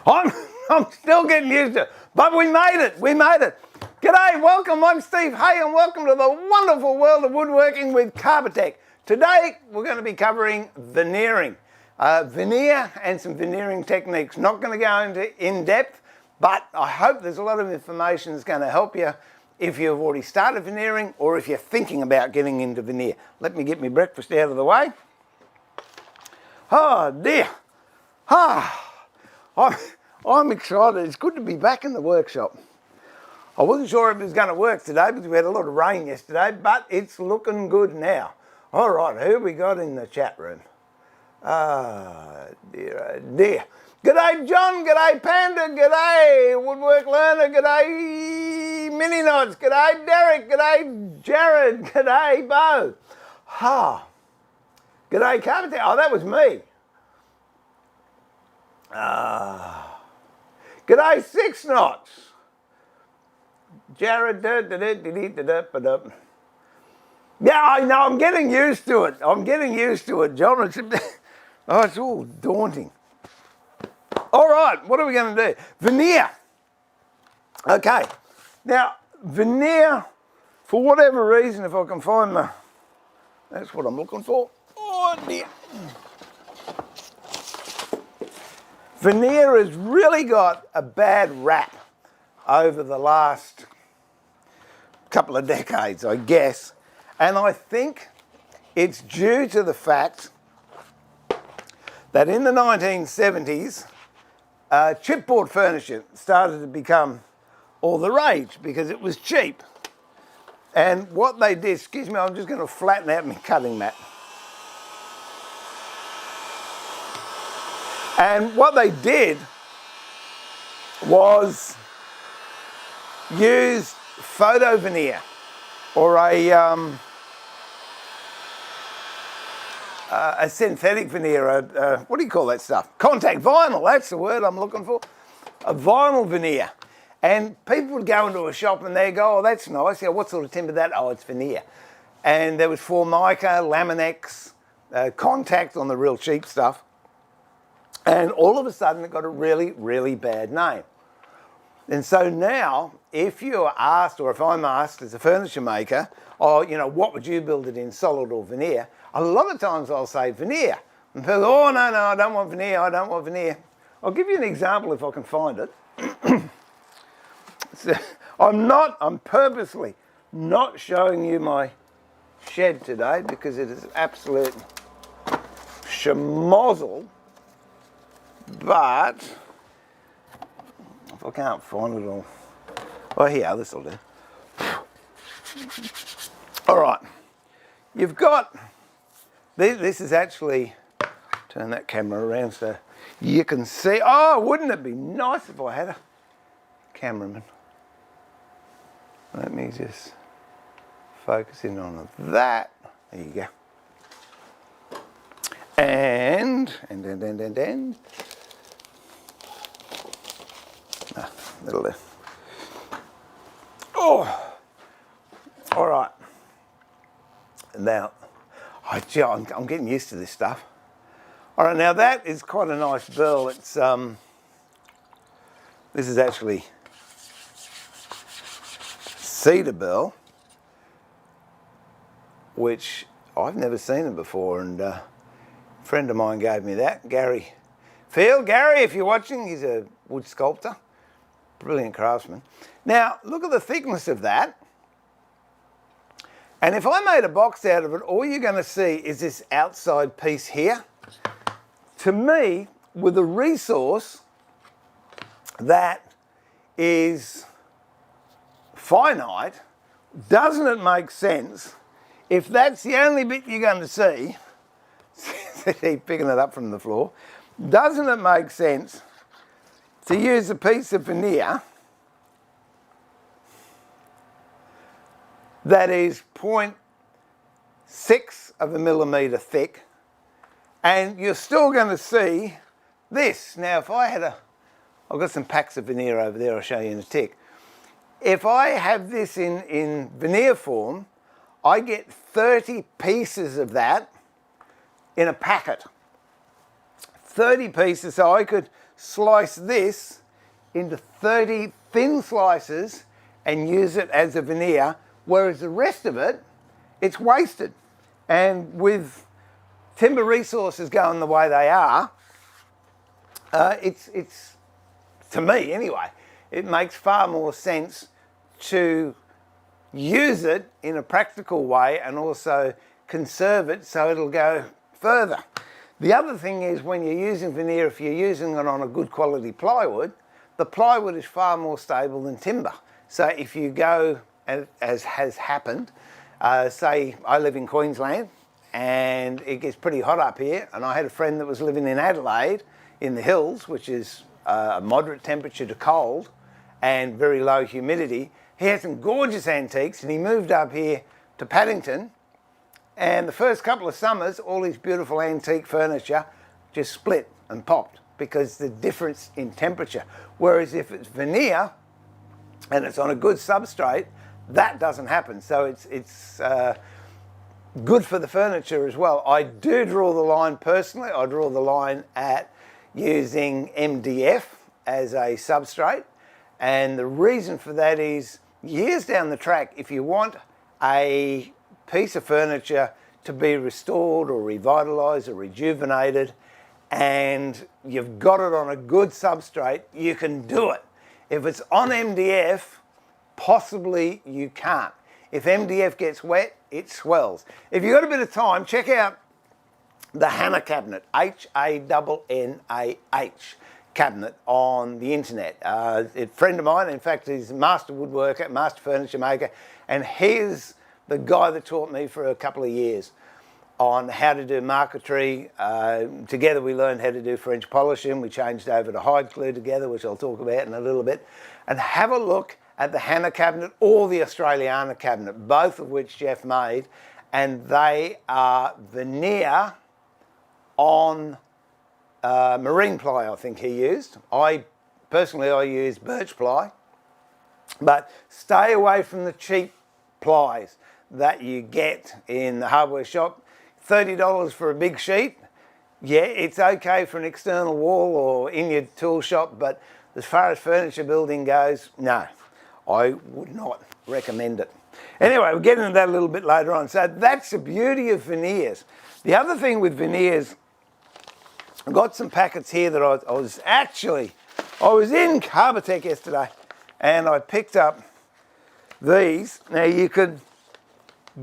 I'm, I'm still getting used to it, but we made it. G'day, welcome. I'm Steve Hay, and welcome to the wonderful world of woodworking with Carbotech. Today, we're going to be covering veneering. Veneer and some veneering techniques. Not going to go into in-depth, but I hope there's a lot of information that's going to help you if you've already started veneering or if you're thinking about getting into veneer. Let me get my breakfast out of the way. Oh dear. I'm excited. It's good to be back in the workshop. I wasn't sure if it was going to work today because we had a lot of rain yesterday, but it's looking good now. All right, who we got in the chat room? Dear. G'day John, g'day Panda, g'day Woodwork Learner, g'day Mini Knots, g'day Derek, g'day Jared, g'day Bo. G'day Carbotech. Oh, that was me. G'day 6 Knots. Jared, yeah, I know, I'm getting used to it. John. It's all daunting. All right, what are we going to do? Veneer. Okay, now veneer, for whatever reason, if I can find that's what I'm looking for. Oh dear. Veneer has really got a bad rap over the last couple of decades, I guess. And I think it's due to the fact that in the 1970s, chipboard furniture started to become all the rage because it was cheap. And what they did, excuse me, I'm just going to flatten out my cutting mat. And what they did was use photo veneer or a synthetic veneer, what do you call that stuff? Contact vinyl, that's the word I'm looking for. A vinyl veneer. And people would go into a shop and they'd go, oh, that's nice. Yeah, what sort of timber that? Oh, it's veneer. And there was Formica, Laminex, Contact on the real cheap stuff. And all of a sudden it got a really, really bad name. And so now, if you're asked, or if I'm asked as a furniture maker, oh, you know, what would you build it in, solid or veneer? A lot of times I'll say veneer. And people go, oh, no, I don't want veneer, I'll give you an example if I can find it. So, I'm purposely not showing you my shed today because it is absolute schmozzle. But if I can't find it all, oh here, this will do. All right, you've got, this is actually, turn that camera around so you can see. Oh, wouldn't it be nice if I had a cameraman? Let me just focus in on that. There you go. And. That'll do. Oh, all right. Now, I'm getting used to this stuff. All right, now that is quite a nice burl. It's this is actually cedar burl, which I've never seen it before, and a friend of mine gave me that, Gary Field. Gary, if you're watching, he's a wood sculptor. Brilliant craftsman. Now, look at the thickness of that. And if I made a box out of it, all you're going to see is this outside piece here. To me, with a resource that is finite, doesn't it make sense if that's the only bit you're going to see, keep picking it up from the floor, doesn't it make sense to use a piece of veneer that is 0.6 of a millimetre thick, and you're still going to see this. Now, if I had I've got some packs of veneer over there, I'll show you in a tick. If I have this in veneer form, I get 30 pieces of that in a packet. 30 pieces, so I could slice this into 30 thin slices and use it as a veneer, whereas the rest of it, it's wasted. And with timber resources going the way they are, it's to me anyway, it makes far more sense to use it in a practical way and also conserve it so it'll go further. The other thing is, when you're using veneer, if you're using it on a good quality plywood, the plywood is far more stable than timber. So if you go, as has happened, say I live in Queensland and it gets pretty hot up here, and I had a friend that was living in Adelaide in the hills, which is a moderate temperature to cold and very low humidity. He had some gorgeous antiques and he moved up here to Paddington, and the first couple of summers all his beautiful antique furniture just split and popped because the difference in temperature. Whereas if it's veneer and it's on a good substrate, that doesn't happen. So it's good for the furniture as well. I do draw the line personally. I draw the line at using MDF as a substrate, and the reason for that is, years down the track, if you want a piece of furniture to be restored or revitalised or rejuvenated and you've got it on a good substrate, you can do it. If it's on MDF, possibly you can't. If MDF gets wet, it swells. If you've got a bit of time, check out the Hanna cabinet, H-A-N-N-A-H cabinet on the internet. A friend of mine, in fact, he's a master woodworker, master furniture maker, and he's the guy that taught me for a couple of years on how to do marquetry. Together we learned how to do French polishing. We changed over to hide glue together, which I'll talk about in a little bit. And have a look at the Hanna cabinet or the Australiana cabinet, both of which Jeff made, and they are veneer on marine ply, I think he used. Personally I use birch ply, but stay away from the cheap plies that you get in the hardware shop. $30 for a big sheet. Yeah, it's okay for an external wall or in your tool shop, but as far as furniture building goes, no, I would not recommend it. Anyway, we'll get into that a little bit later on. So that's the beauty of veneers. The other thing with veneers, I've got some packets here that I was in Carbotech yesterday and I picked up these. Now you could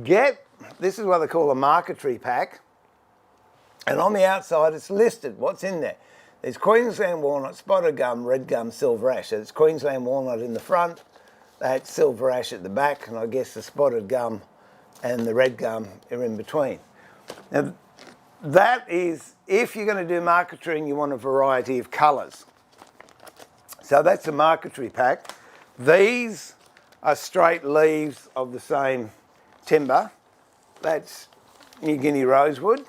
get, this is what they call a marquetry pack, and on the outside it's listed what's in there. There's Queensland walnut, spotted gum, red gum, silver ash. So it's Queensland walnut in the front, that's silver ash at the back, and I guess the spotted gum and the red gum are in between. Now that is if you're going to do marquetry and you want a variety of colours. So that's a marquetry pack. These are straight leaves of the same timber. That's New Guinea rosewood.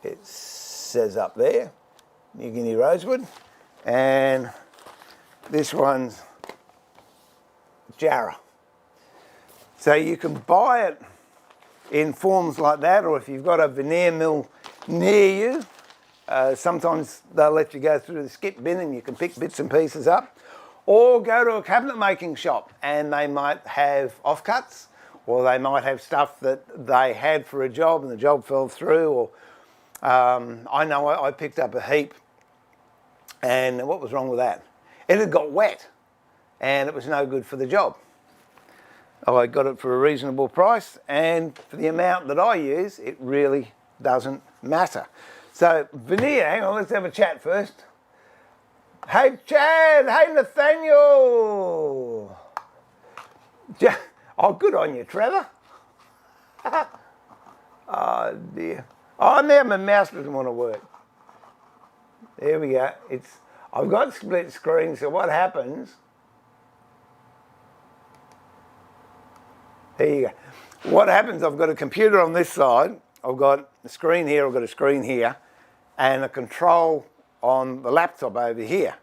It says up there, New Guinea rosewood. And this one's Jarrah. So you can buy it in forms like that, or if you've got a veneer mill near you, sometimes they'll let you go through the skip bin and you can pick bits and pieces up. Or go to a cabinet making shop and they might have offcuts, or they might have stuff that they had for a job and the job fell through. Or I know I picked up a heap, and what was wrong with that? It had got wet and it was no good for the job. I got it for a reasonable price, and for the amount that I use, it really doesn't matter. So veneer, hang on, let's have a chat first. Hey Chad, hey Nathaniel. Oh, good on you, Trevor. Oh dear. Oh, now my mouse doesn't want to work. There we go. I've got split screen, so what happens? There you go. What happens, I've got a computer on this side, I've got a screen here, I've got a screen here, and a control on the laptop over here.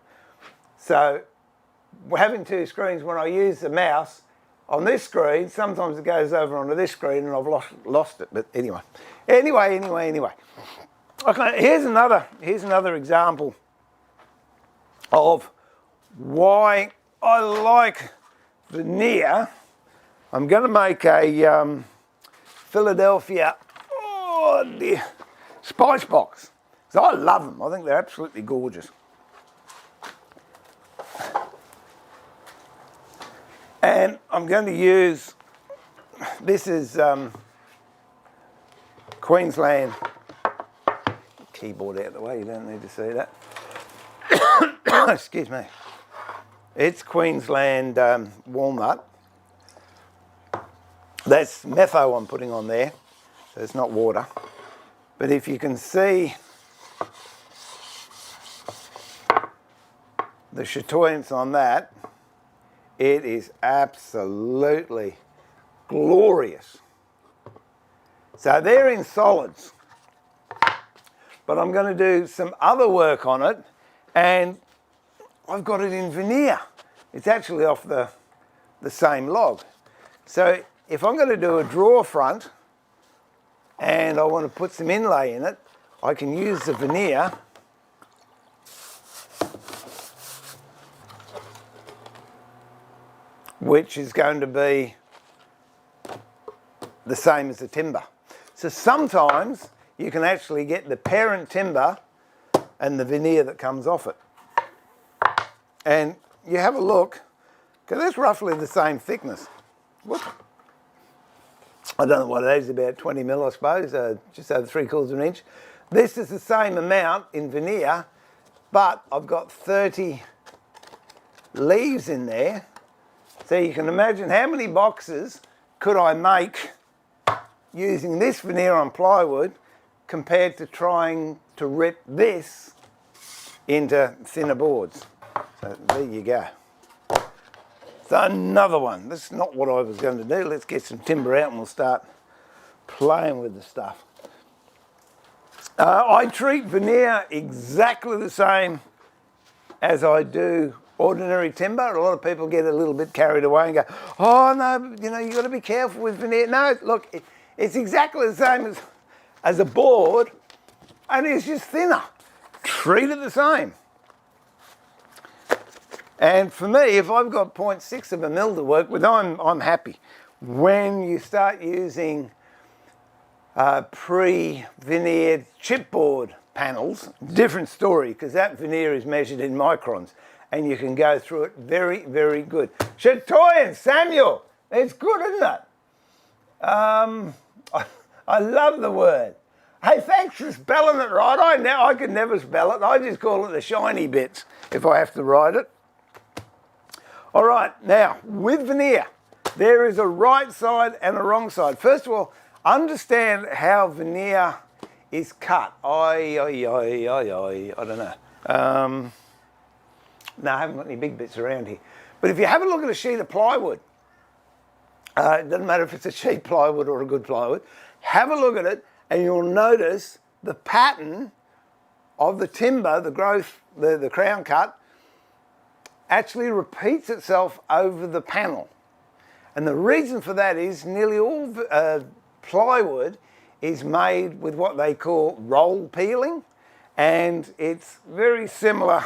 So we're having two screens. When I use the mouse on this screen, sometimes it goes over onto this screen and I've lost it. But anyway. Okay, here's another example of why I like veneer. I'm going to make a Philadelphia spice box. So I love them. I think they're absolutely gorgeous. And I'm going to use, this is Queensland, keyboard out of the way, you don't need to see that. Excuse me. It's Queensland walnut. That's metho I'm putting on there, so it's not water. But if you can see the chatoyance on that, it is absolutely glorious. So they're in solids, but I'm going to do some other work on it, and I've got it in veneer. It's actually off the same log. So if I'm going to do a drawer front and I want to put some inlay in it, I can use the veneer which is going to be the same as the timber. So sometimes you can actually get the parent timber and the veneer that comes off it. And you have a look, because that's roughly the same thickness. Whoop. I don't know what it is, about 20 mil, I suppose, just over 3/4 of an inch. This is the same amount in veneer, but I've got 30 leaves in there. So you can imagine how many boxes could I make using this veneer on plywood compared to trying to rip this into thinner boards. So there you go. So another one. This is not what I was going to do. Let's get some timber out and we'll start playing with the stuff. I treat veneer exactly the same as I do ordinary timber. A lot of people get a little bit carried away and go, oh no, you know, you've got to be careful with veneer. No, look, it's exactly the same as a board, and it's just thinner. Treat it the same. And for me, if I've got 0.6 of a mil to work with, I'm happy. When you start using pre-veneered chipboard panels, different story, because that veneer is measured in microns and you can go through it very, very good. Chatoyan, Samuel, it's good, isn't it? I love the word. Hey, thanks for spelling it right. I could never spell it. I just call it the shiny bits if I have to write it. All right, now, with veneer, there is a right side and a wrong side. First of all, understand how veneer is cut. I don't know. No, I haven't got any big bits around here. But if you have a look at a sheet of plywood, it doesn't matter if it's a cheap plywood or a good plywood, have a look at it and you'll notice the pattern of the timber, the growth, the crown cut, actually repeats itself over the panel. And the reason for that is nearly all plywood is made with what they call roll peeling, and it's very similar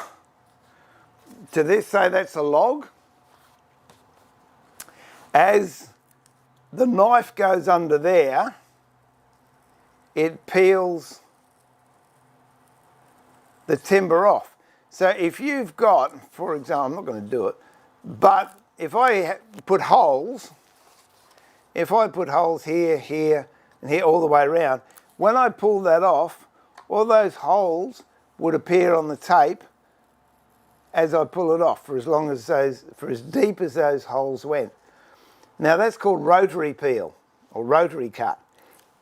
to this. Say that's a log. As the knife goes under there, it peels the timber off. So if you've got, for example, I'm not going to do it, but if I put holes, here, here, and here all the way around, when I pull that off, all those holes would appear on the tape as I pull it off for as deep as those holes went. Now that's called rotary peel or rotary cut.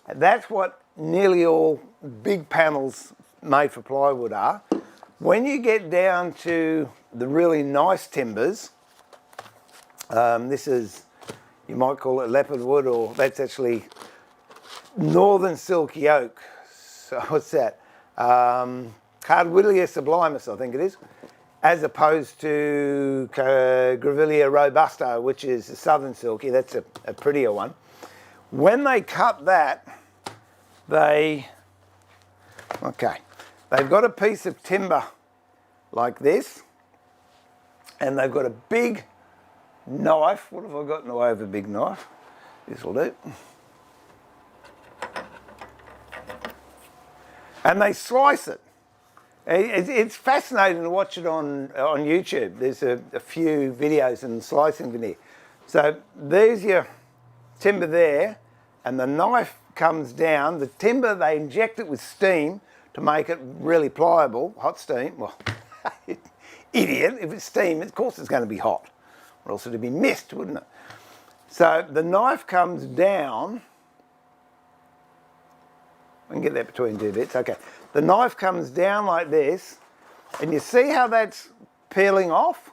And that's what nearly all big panels made for plywood are. When you get down to the really nice timbers, this is, you might call it leopard wood, or that's actually northern silky oak. So what's that? Cardwillia sublimus, I think it is, as opposed to Grevillea robusta, which is the southern silky. That's a prettier one. When they cut that, they Okay, they've got a piece of timber like this, and they've got a big knife. What have I got in the way of a big knife? This will do. And they slice it. It's fascinating to watch it on YouTube. There's a few videos in slicing veneer. So there's your timber there, and the knife comes down. The timber, they inject it with steam to make it really pliable, hot steam. Well, idiot, if it's steam, of course it's going to be hot, or else it'd be mist, wouldn't it? So the knife comes down. I can get that between two bits, okay. The knife comes down like this, and you see how that's peeling off?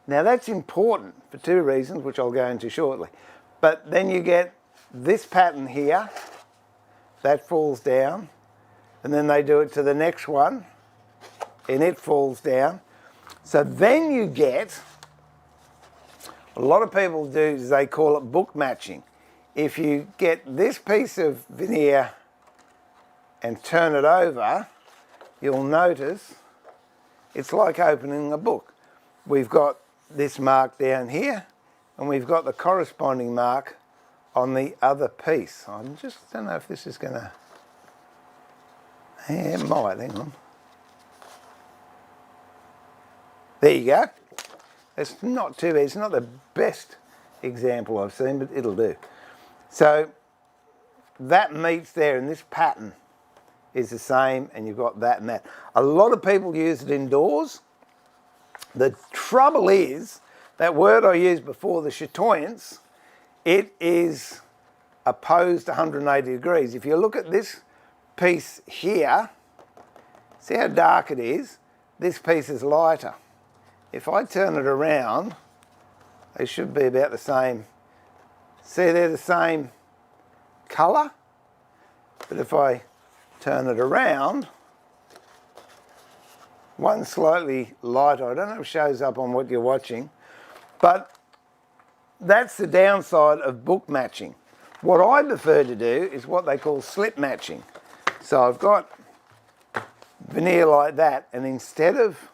Now that's important for two reasons, which I'll go into shortly. But then you get this pattern here, that falls down, and then they do it to the next one, and it falls down. So then you get, a lot of people do is they call it book matching. If you get this piece of veneer and turn it over, you'll notice it's like opening a book. We've got this mark down here, and we've got the corresponding mark on the other piece. I just don't know if this is going to... Yeah, it might, hang on. There you go. It's not too bad. It's not the best example I've seen, but it'll do. So that meets there, and this pattern is the same, and you've got that and that. A lot of people use it indoors. The trouble is, that word I used before, the chatoyance, it is opposed to 180 degrees. If you look at this piece here, see how dark it is? This piece is lighter. If I turn it around, they should be about the same. See, they're the same colour, but if I turn it around, one's slightly lighter. I don't know if it shows up on what you're watching, but that's the downside of book matching. What I prefer to do is what they call slip matching. So I've got veneer like that, and instead of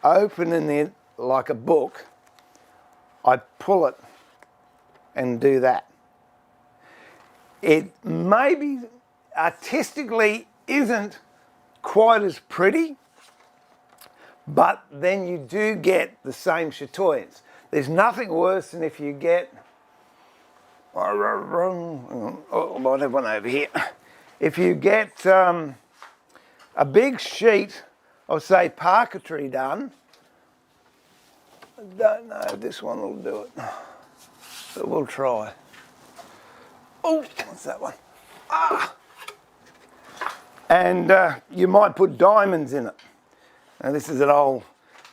opening it like a book, I pull it and do that. It maybe artistically isn't quite as pretty, but then you do get the same chatoyance. There's nothing worse than if you get, oh, I might have one over here. If you get a big sheet of, say, parquetry done, I don't know if this one will do it, but we'll try. Oh, what's that one? Ah! And you might put diamonds in it. Now this is an old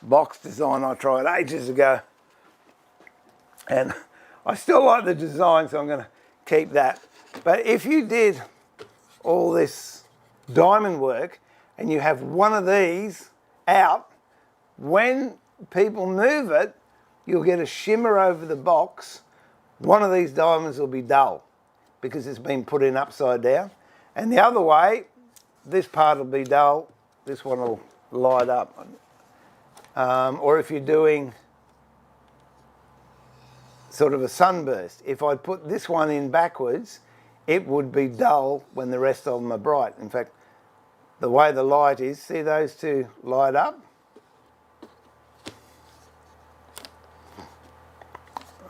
box design I tried ages ago, and I still like the design, so I'm going to keep that. But if you did all this diamond work and you have one of these out, when people move it, you'll get a shimmer over the box. One of these diamonds will be dull because it's been put in upside down, and the other way, this part will be dull, this one will light up. Or if you're doing sort of a sunburst, if I put this one in backwards, it would be dull when the rest of them are bright. In fact, the way the light is, see those two light up?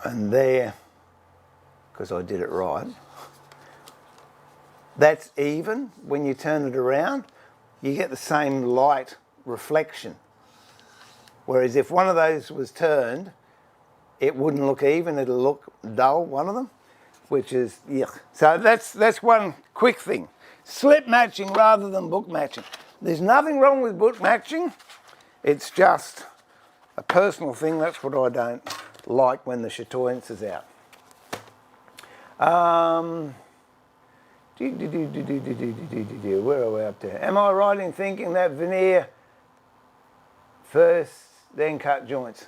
And there, because I did it right, that's even. When you turn it around, you get the same light reflection. Whereas if one of those was turned, it wouldn't look even, it'll look dull, one of them, which is yuck. So that's one quick thing. Slip matching rather than book matching. There's nothing wrong with book matching, it's just a personal thing. That's what I don't like when the chatoyance is out. Where are we up to? Am I right in thinking that veneer first, then cut joints?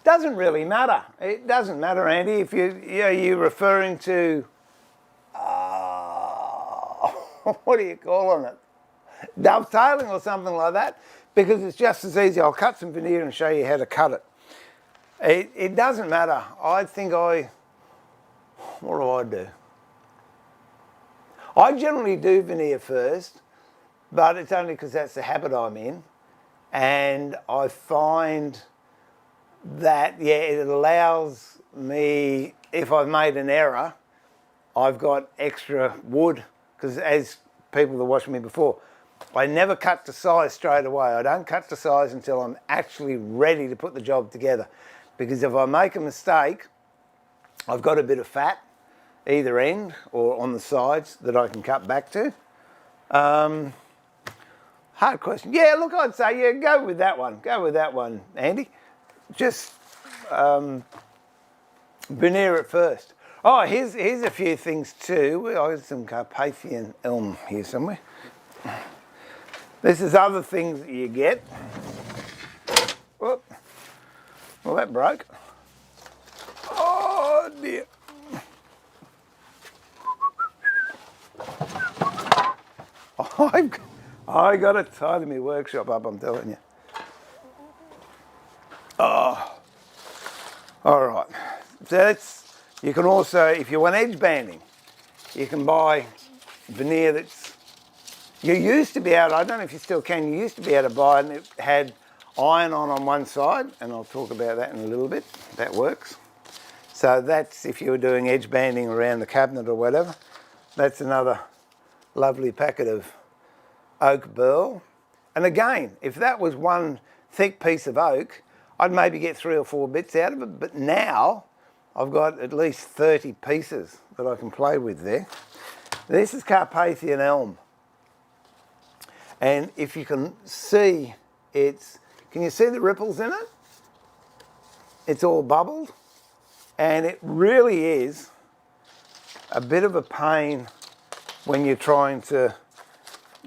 Doesn't really matter. It doesn't matter, Andy. If you're referring to what do you call it? Dovetailing or something like that, because it's just as easy. I'll cut some veneer and show you how to cut it. It doesn't matter. What do? I generally do veneer first, but it's only because that's the habit I'm in. And I find that, yeah, it allows me, if I've made an error, I've got extra wood, because as people that watched me before, I never cut to size straight away. I don't cut to size until I'm actually ready to put the job together. Because if I make a mistake, I've got a bit of fat either end or on the sides that I can cut back to. Hard question. Yeah, look, I'd say, yeah, go with that one. Go with that one, Andy. Just veneer it first. Oh, here's a few things too. I got some Carpathian elm here somewhere. This is other things that you get. Whoop. Well, that broke. Oh dear. I got to tidy my workshop up, I'm telling you. Oh, all right. So that's, you can also, if you want edge banding, you can buy veneer that's, you used to be able, I don't know if you still can, you used to be able to buy it and it had iron on one side, and I'll talk about that in a little bit. That works. So that's if you were doing edge banding around the cabinet or whatever. That's another lovely packet of oak burl. And again, if that was one thick piece of oak, I'd maybe get 3 or 4 bits out of it, but now I've got at least 30 pieces that I can play with there. This is Carpathian elm. And if you can see, can you see the ripples in it? It's all bubbled. And it really is a bit of a pain when you're trying to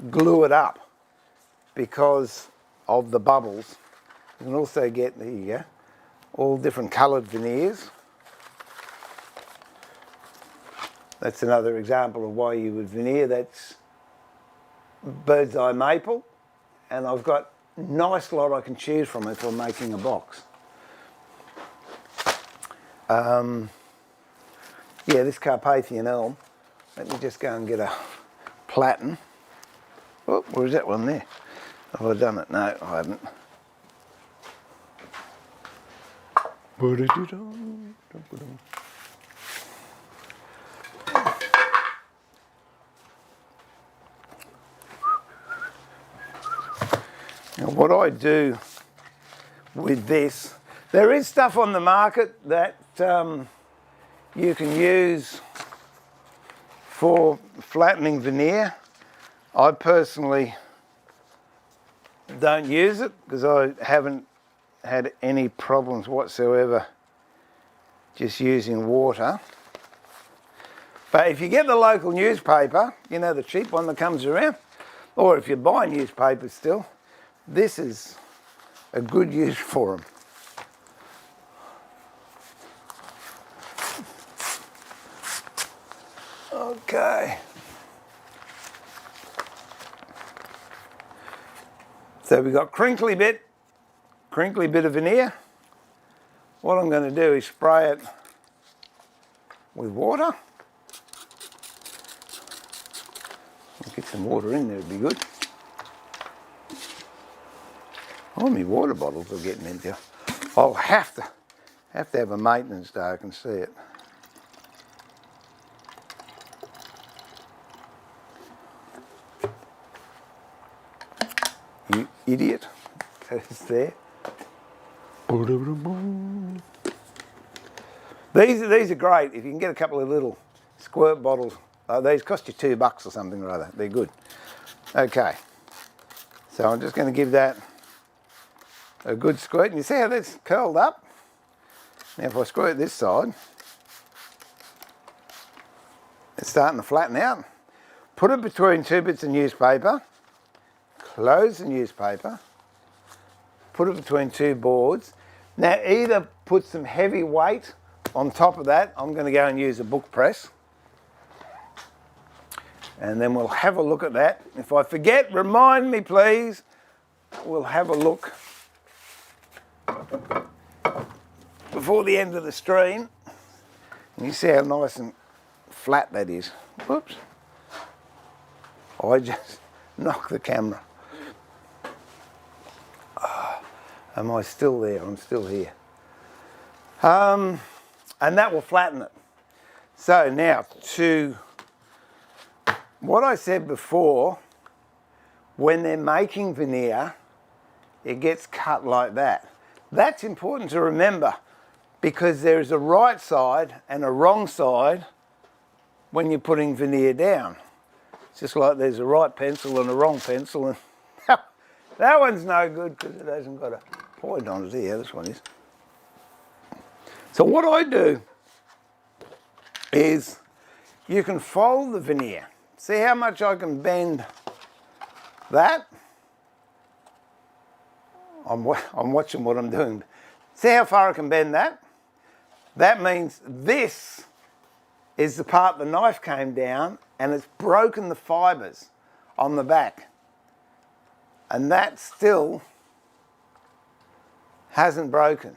glue it up because of the bubbles. You can also get, there you go, all different coloured veneers. That's another example of why you would veneer. That's bird's eye maple, and I've got a nice lot I can choose from if I'm making a box. Yeah, this Carpathian elm. Let me just go and get a platen. Oh, where's that one there? Have I done it? No, I haven't. Now, what I do with this, there is stuff on the market that you can use for flattening veneer. I personally don't use it because I haven't had any problems whatsoever just using water. But if you get the local newspaper, you know, the cheap one that comes around, or if you buy newspapers still, this is a good use for them. Okay. So we've got crinkly bit of veneer. What I'm going to do is spray it with water. Get some water in there, it'd be good. Oh, my water bottles are getting empty. I'll have to have a maintenance day, I can see it. You idiot. Goes there. These are great. If you can get a couple of little squirt bottles, these cost you $2 or something or other. They're good. Okay. So I'm just going to give that a good squirt. And you see how that's curled up? Now if I squirt this side, it's starting to flatten out. Put it between 2 bits of newspaper. Close the newspaper. Put it between 2 boards. Now either put some heavy weight on top of that. I'm going to go and use a book press. And then we'll have a look at that. If I forget, remind me please. We'll have a look before the end of the stream. And you see how nice and flat that is. Whoops. I just knocked the camera. Am I still there? I'm still here. And that will flatten it. So now to what I said before, when they're making veneer, it gets cut like that. That's important to remember because there is a right side and a wrong side when you're putting veneer down. It's just like there's a right pencil and a wrong pencil, and that one's no good because it hasn't got a point on it here. This one is. So what I do is you can fold the veneer. See how much I can bend that? I'm watching what I'm doing. See how far I can bend that? That means this is the part the knife came down and it's broken the fibres on the back. And that still hasn't broken.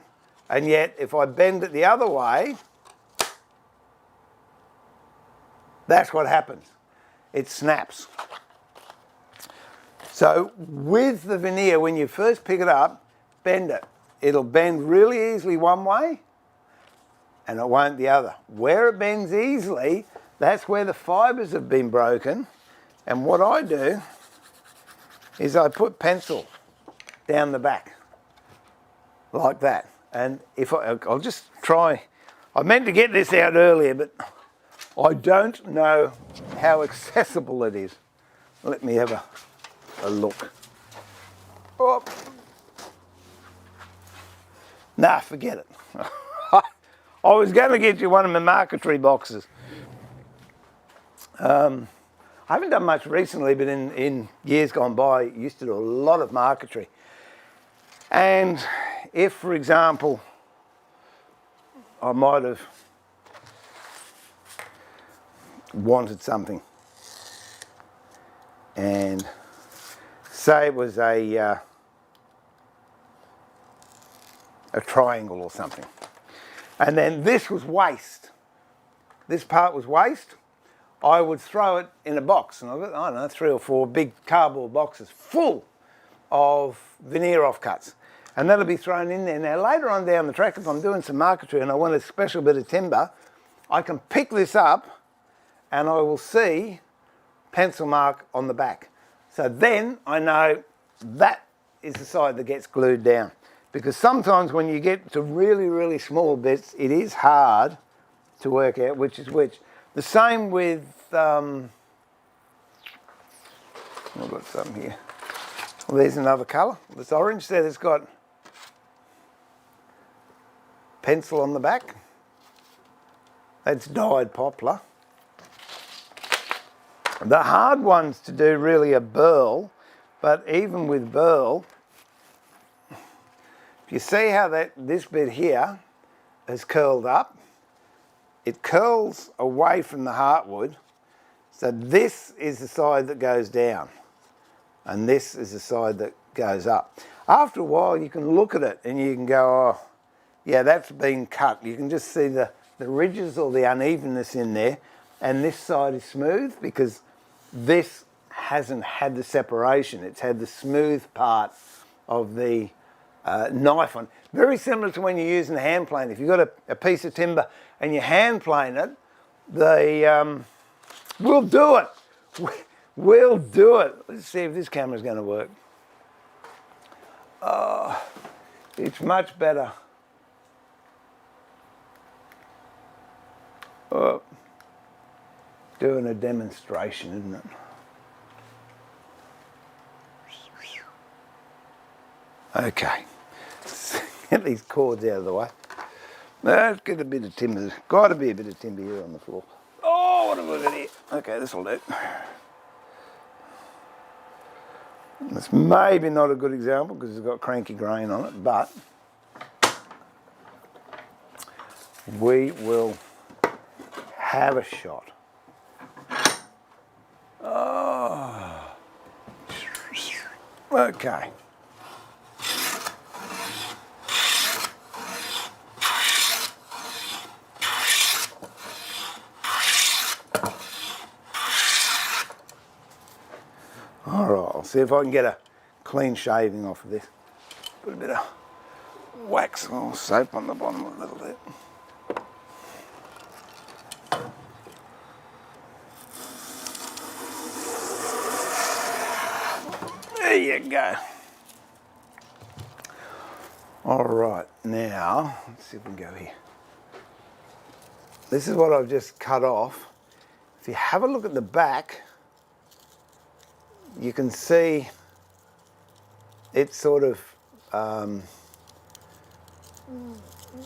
And yet if I bend it the other way, that's what happens. It snaps. So with the veneer, when you first pick it up, bend it. It'll bend really easily one way and it won't the other. Where it bends easily, that's where the fibres have been broken. And what I do is I put pencil down the back like that. And if I'll just try, I meant to get this out earlier, but I don't know how accessible it is. Let me have a look. Oh. Nah, forget it. I was going to get you one of my marquetry boxes. I haven't done much recently, but in years gone by, I used to do a lot of marquetry. And if, for example, I might have wanted something, and say it was a triangle or something, and then this was waste, this part was waste, I would throw it in a box, and I've got, I don't know, 3 or 4 big cardboard boxes full of veneer offcuts, and that'll be thrown in there. Now later on down the track, if I'm doing some marquetry and I want a special bit of timber, I can pick this up and I will see pencil mark on the back. So then I know that is the side that gets glued down. Because sometimes when you get to really, really small bits, it is hard to work out which is which. The same with, I've got some here. Well, there's another colour. This orange there that's got pencil on the back. That's dyed poplar. The hard ones to do really are burl, but even with burl, if you see how this bit here is curled up, it curls away from the heartwood, so this is the side that goes down, and this is the side that goes up. After a while you can look at it and you can go, oh, yeah, that's been cut. You can just see the ridges or the unevenness in there, and this side is smooth because this hasn't had the separation. It's had the smooth part of the knife on. Very similar to when you're using a hand plane. If you've got a piece of timber and you hand plane it, we'll do it. We'll do it. Let's see if this camera's going to work. It's much better. Doing a demonstration, isn't it? Okay, get these cords out of the way. Let's get a bit of timber. There's got to be a bit of timber here on the floor. Oh, what have we got here? Okay, this will do. This maybe not a good example because it's got cranky grain on it, but we will have a shot. Okay. All right, I'll see if I can get a clean shaving off of this. Put a bit of wax or soap on the bottom a little bit. There you go. All right, now, let's see if we can go here. This is what I've just cut off. If you have a look at the back, you can see it's sort of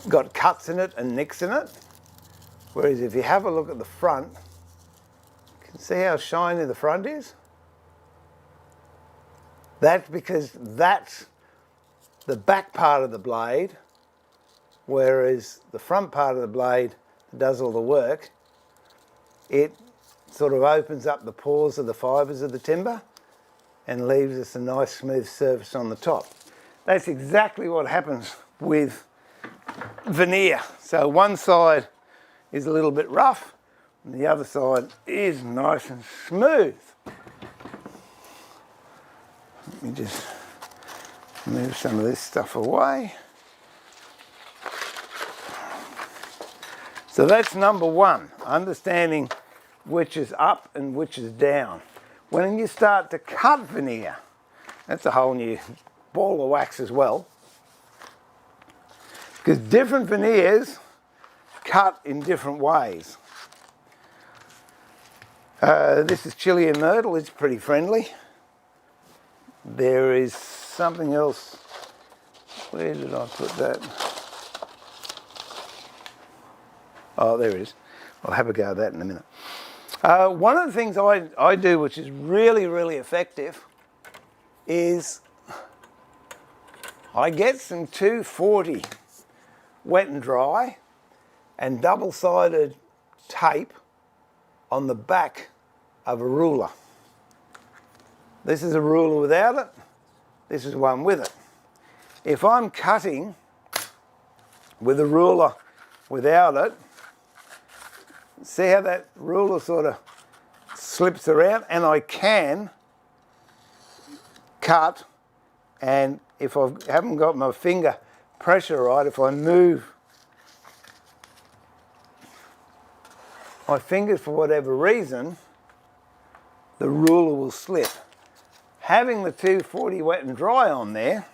got cuts in it and nicks in it. Whereas if you have a look at the front, you can see how shiny the front is. That's because that's the back part of the blade, whereas the front part of the blade does all the work. It sort of opens up the pores of the fibres of the timber and leaves us a nice smooth surface on the top. That's exactly what happens with veneer. So one side is a little bit rough and the other side is nice and smooth. Let me just move some of this stuff away. So that's number one, understanding which is up and which is down. When you start to cut veneer, that's a whole new ball of wax as well. Because different veneers cut in different ways. This is chili and myrtle, it's pretty friendly. There is something else. Where did I put that? Oh, there it is. I'll have a go at that in a minute. One of the things I do, which is really, really effective, is I get some 240 wet and dry and double-sided tape on the back of a ruler. This is a ruler without it. This is one with it. If I'm cutting with a ruler without it, see how that ruler sort of slips around, and I can cut, and if I haven't got my finger pressure right, if I move my fingers for whatever reason, the ruler will slip. Having the 240 wet and dry on there,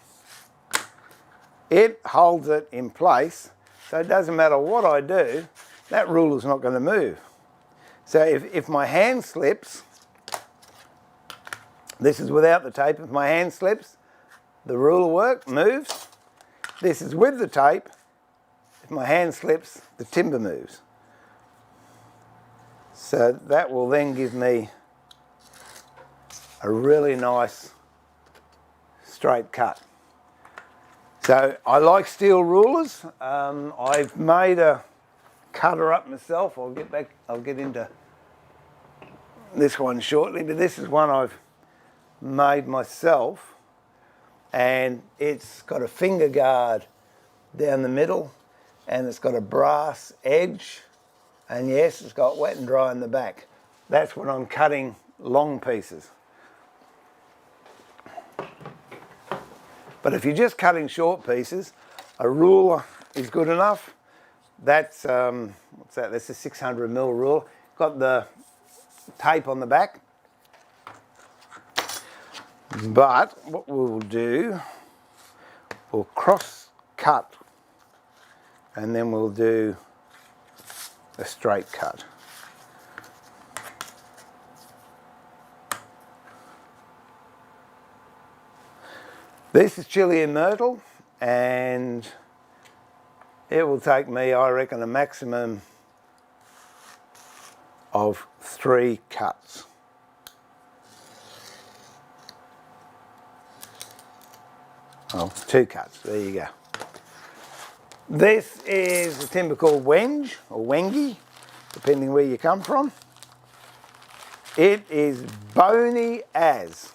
it holds it in place, so it doesn't matter what I do, that ruler's not going to move. So if my hand slips, this is without the tape, if my hand slips, the ruler moves. This is with the tape, if my hand slips, the timber moves. So that will then give me a really nice straight cut. So I like steel rulers. I've made a cutter up myself. I'll get into this one shortly, but this is one I've made myself, and it's got a finger guard down the middle, and it's got a brass edge, and yes, it's got wet and dry in the back. That's when I'm cutting long pieces. But if you're just cutting short pieces, a ruler is good enough. That's, what's that? That's a 600mm ruler. Got the tape on the back. But what we'll do, we'll cross cut, and then we'll do a straight cut. This is chili and myrtle, and it will take me, I reckon, a maximum of 3 cuts. Oh, 2 cuts, there you go. This is a timber called wenge, or wengi, depending where you come from. It is bony as.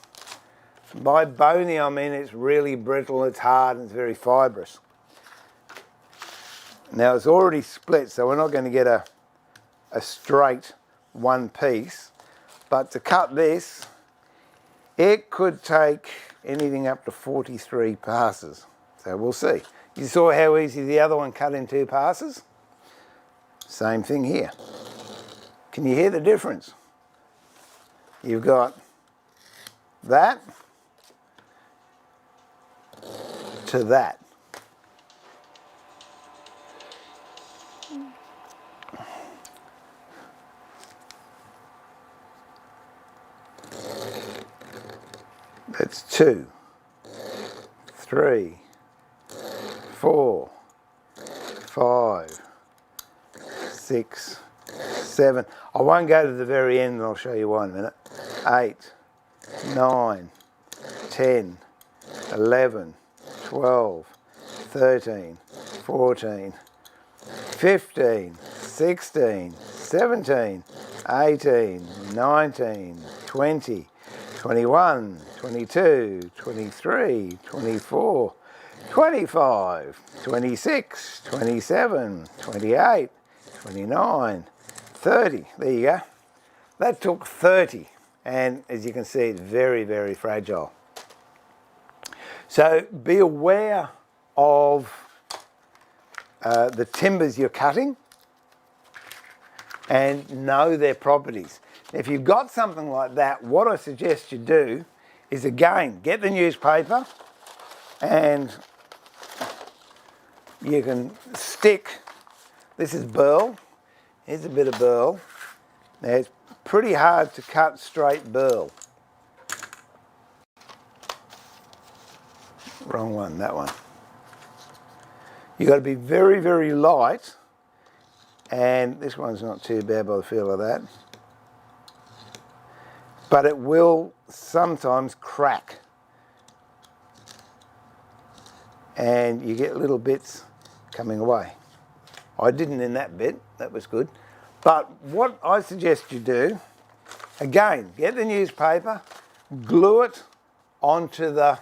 By bony, I mean it's really brittle, it's hard, and it's very fibrous. Now it's already split, so we're not going to get a straight one piece. But to cut this, it could take anything up to 43 passes. So we'll see. You saw how easy the other one cut in 2 passes? Same thing here. Can you hear the difference? You've got that to that. That's 2, 3, 4, 5, 6, 7. I won't go to the very end and I'll show you why in a minute. 8, 9, 10, 11, 12, 13, 14, 15, 16, 17, 18, 19, 20, 21, 22, 23, 24, 25, 26, 27, 28, 29, 30. There you go. That took 30. And as you can see, it's very, very fragile. So be aware of the timbers you're cutting and know their properties. If you've got something like that, what I suggest you do is, again, get the newspaper and you can stick, this is burl, here's a bit of burl. Now it's pretty hard to cut straight burl. Wrong one, that one. You've got to be very, very light, and this one's not too bad by the feel of that. But it will sometimes crack. And you get little bits coming away. I didn't in that bit, that was good. But what I suggest you do, again, get the newspaper, glue it onto the,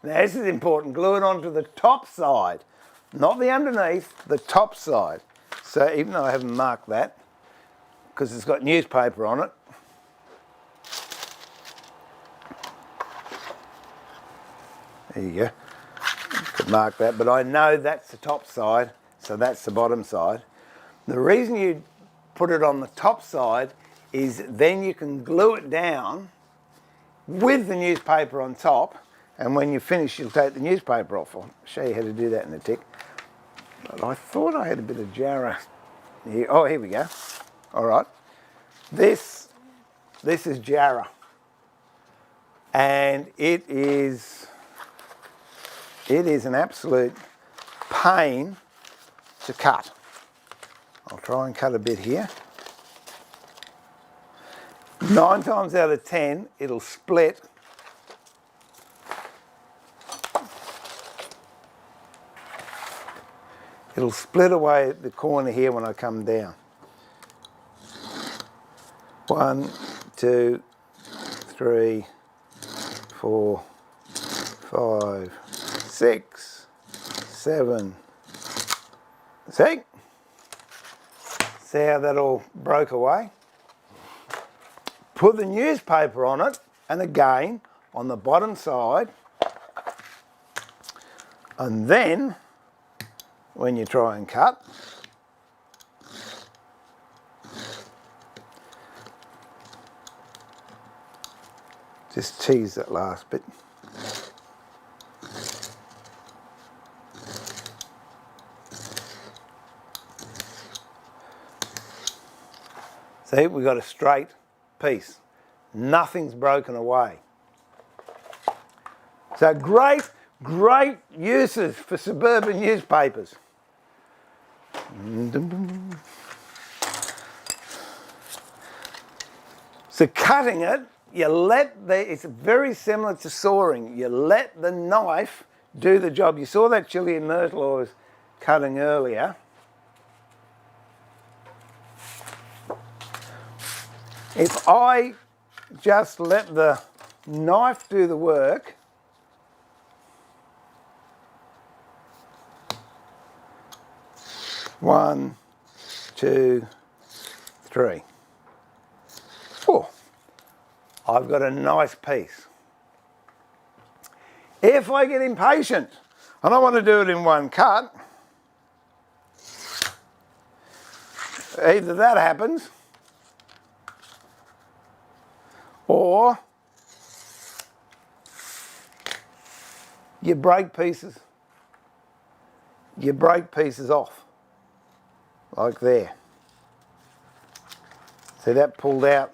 now this is important, glue it onto the top side, not the underneath, the top side. So even though I haven't marked that, because it's got newspaper on it, there you go. Could mark that, but I know that's the top side, so that's the bottom side. The reason you put it on the top side is then you can glue it down with the newspaper on top, and when you finish, you'll take the newspaper off. I'll show you how to do that in a tick. But I thought I had a bit of jarrah here. Oh, here we go. All right. This is jarrah, and it is an absolute pain to cut. I'll try and cut a bit here. 9 times out of 10, it'll split. It'll split away at the corner here when I come down. 1, 2, 3, 4, 5, 6, 7. See? See how that all broke away? Put the newspaper on it, and again, on the bottom side, and then, when you try and cut, just tease that last bit. See, we've got a straight piece. Nothing's broken away. So great uses for suburban newspapers. So cutting it, it's very similar to sawing. You let the knife do the job. You saw that chili and myrtle I was cutting earlier. If I just let the knife do the work. One, two, three, four. I've got a nice piece. If I get impatient and I want to do it in one cut, either that happens or you break pieces. You break pieces off, like there. See that pulled out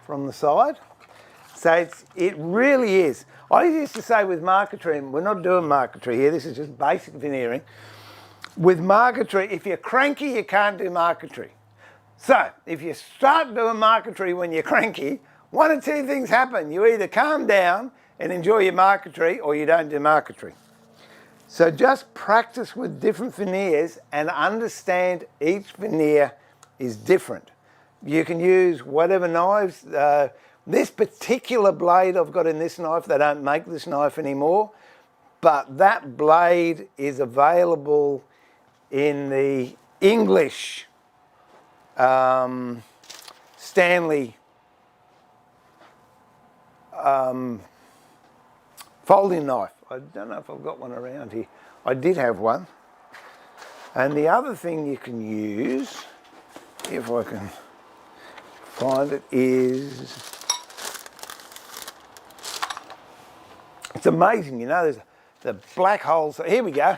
from the side? So it really is. I used to say with marquetry, and we're not doing marquetry here, this is just basic veneering. With marquetry, if you're cranky, you can't do marquetry. So if you start doing marquetry when you're cranky, one of two things happen. You either calm down and enjoy your marquetry, or you don't do marquetry. So just practice with different veneers and understand each veneer is different. You can use whatever knives. This particular blade I've got in this knife, they don't make this knife anymore, but that blade is available in the English Stanley folding knife. I don't know if I've got one around here. I did have one. And the other thing you can use, if I can find it, is, it's amazing, you know, there's the black holes. Here we go.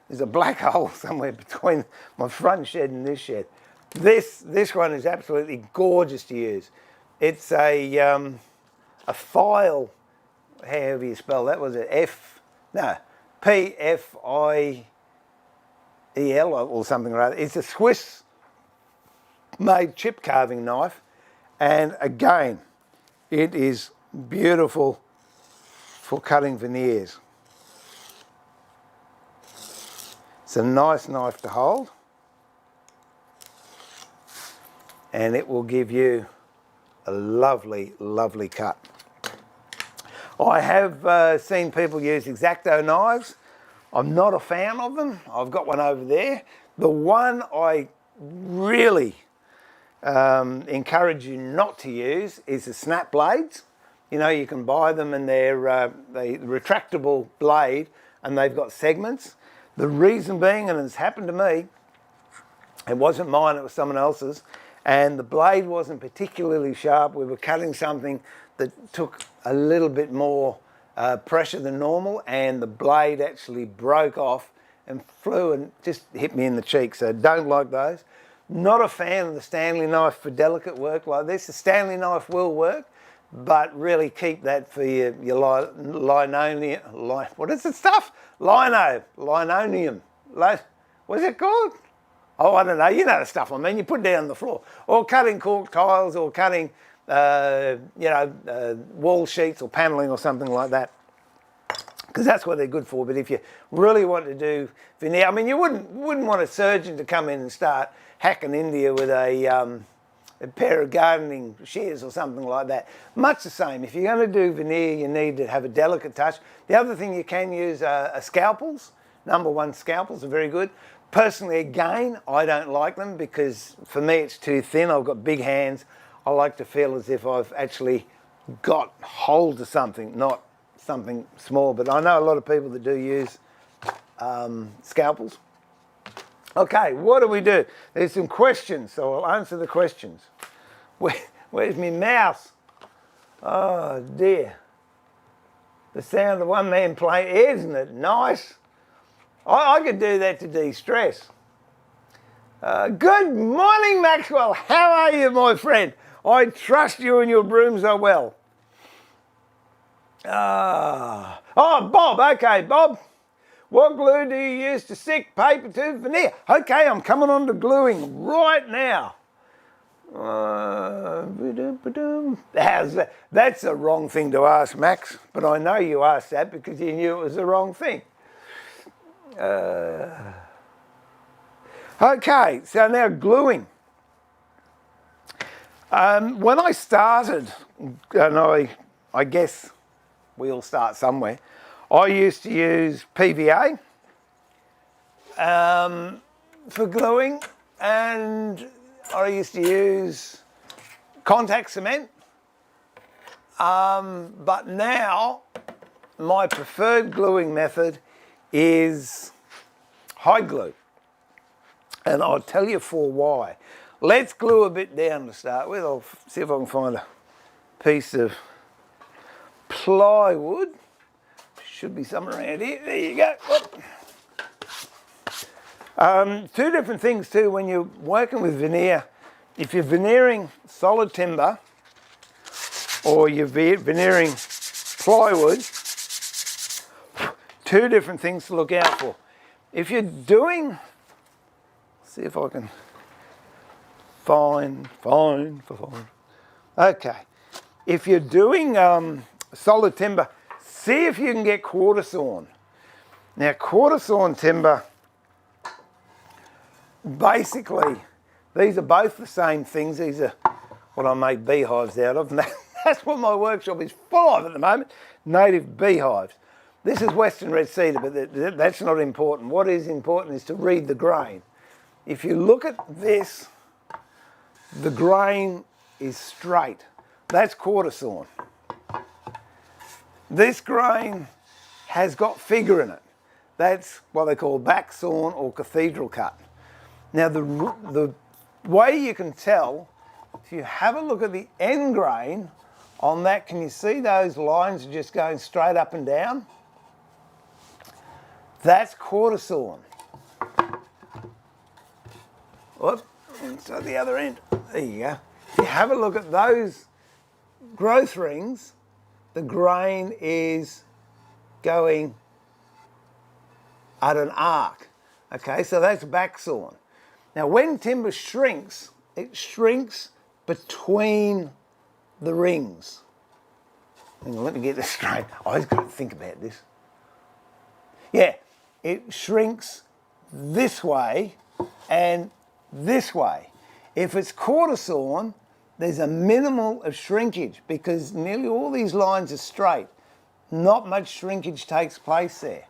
There's a black hole somewhere between my front shed and this shed. This one is absolutely gorgeous to use. It's a file, however you spell that, was it P-F-I-E-L or something or other. It's a Swiss made chip carving knife, and again, it is beautiful for cutting veneers. It's a nice knife to hold, and it will give you a lovely, lovely cut. I have seen people use X-Acto knives. I'm not a fan of them. I've got one over there. The one I really encourage you not to use is the snap blades. You know, you can buy them and they're the retractable blade, and they've got segments. The reason being, and it's happened to me, it wasn't mine, it was someone else's, and the blade wasn't particularly sharp. We were cutting something that took a little bit more pressure than normal, and the blade actually broke off and flew and just hit me in the cheek. So don't like those. Not a fan of the Stanley knife for delicate work like this. The Stanley knife will work, but really keep that for your linoleum. What is it stuff? Linoleum. What's it called? Oh, I don't know. You know the stuff I mean. You put it down on the floor. Or cutting cork tiles, or cutting, wall sheets or paneling or something like that. Because that's what they're good for. But if you really want to do veneer, I mean, you wouldn't want a surgeon to come in and start hacking into you with a pair of gardening shears or something like that. Much the same. If you're going to do veneer, you need to have a delicate touch. The other thing you can use are scalpels. Number one, scalpels are very good. Personally, again, I don't like them because for me it's too thin. I've got big hands. I like to feel as if I've actually got hold of something, not something small. But I know a lot of people that do use scalpels. Okay, what do we do? There's some questions, so I'll answer the questions. Where's my mouse? Oh dear. The sound of one man playing, isn't it nice? I could do that to de-stress. Good morning, Maxwell. How are you, my friend? I trust you and your brooms are well. Oh, Bob. Okay, Bob. What glue do you use to stick paper to veneer? Okay, I'm coming on to gluing right now. How's that? That's a wrong thing to ask, Max, but I know you asked that because you knew it was the wrong thing. Okay, so now gluing. When I started, and I I guess we all start somewhere. I used to use PVA for gluing, and I used to use contact cement. But now my preferred gluing method is hide glue. And I'll tell you for why. Let's glue a bit down to start with. I'll see if I can find a piece of plywood. Should be somewhere around here. There you go. Two different things too when you're working with veneer. If you're veneering solid timber or you're veneering plywood, two different things to look out for. If you're doing, see if I can find. Okay. If you're doing solid timber, see if you can get quarter sawn. Now, quarter sawn timber, basically, these are both the same things. These are what I make beehives out of, and that's what my workshop is full of at the moment, native beehives. This is Western red cedar, but that's not important. What is important is to read the grain. If you look at this, the grain is straight. That's quarter sawn. This grain has got figure in it. That's what they call back sawn or cathedral cut. Now the way you can tell, if you have a look at the end grain on that, can you see those lines just going straight up and down? That's quarter sawn. Whoop, and so the other end, there you go. If you have a look at those growth rings, the grain is going at an arc. Okay, so that's back sawn. Now when timber shrinks, it shrinks between the rings. Hang on, let me get this straight. I always got to think about this. Yeah, it shrinks this way and this way. If it's quarter sawn, there's a minimal of shrinkage because nearly all these lines are straight. Not much shrinkage takes place there.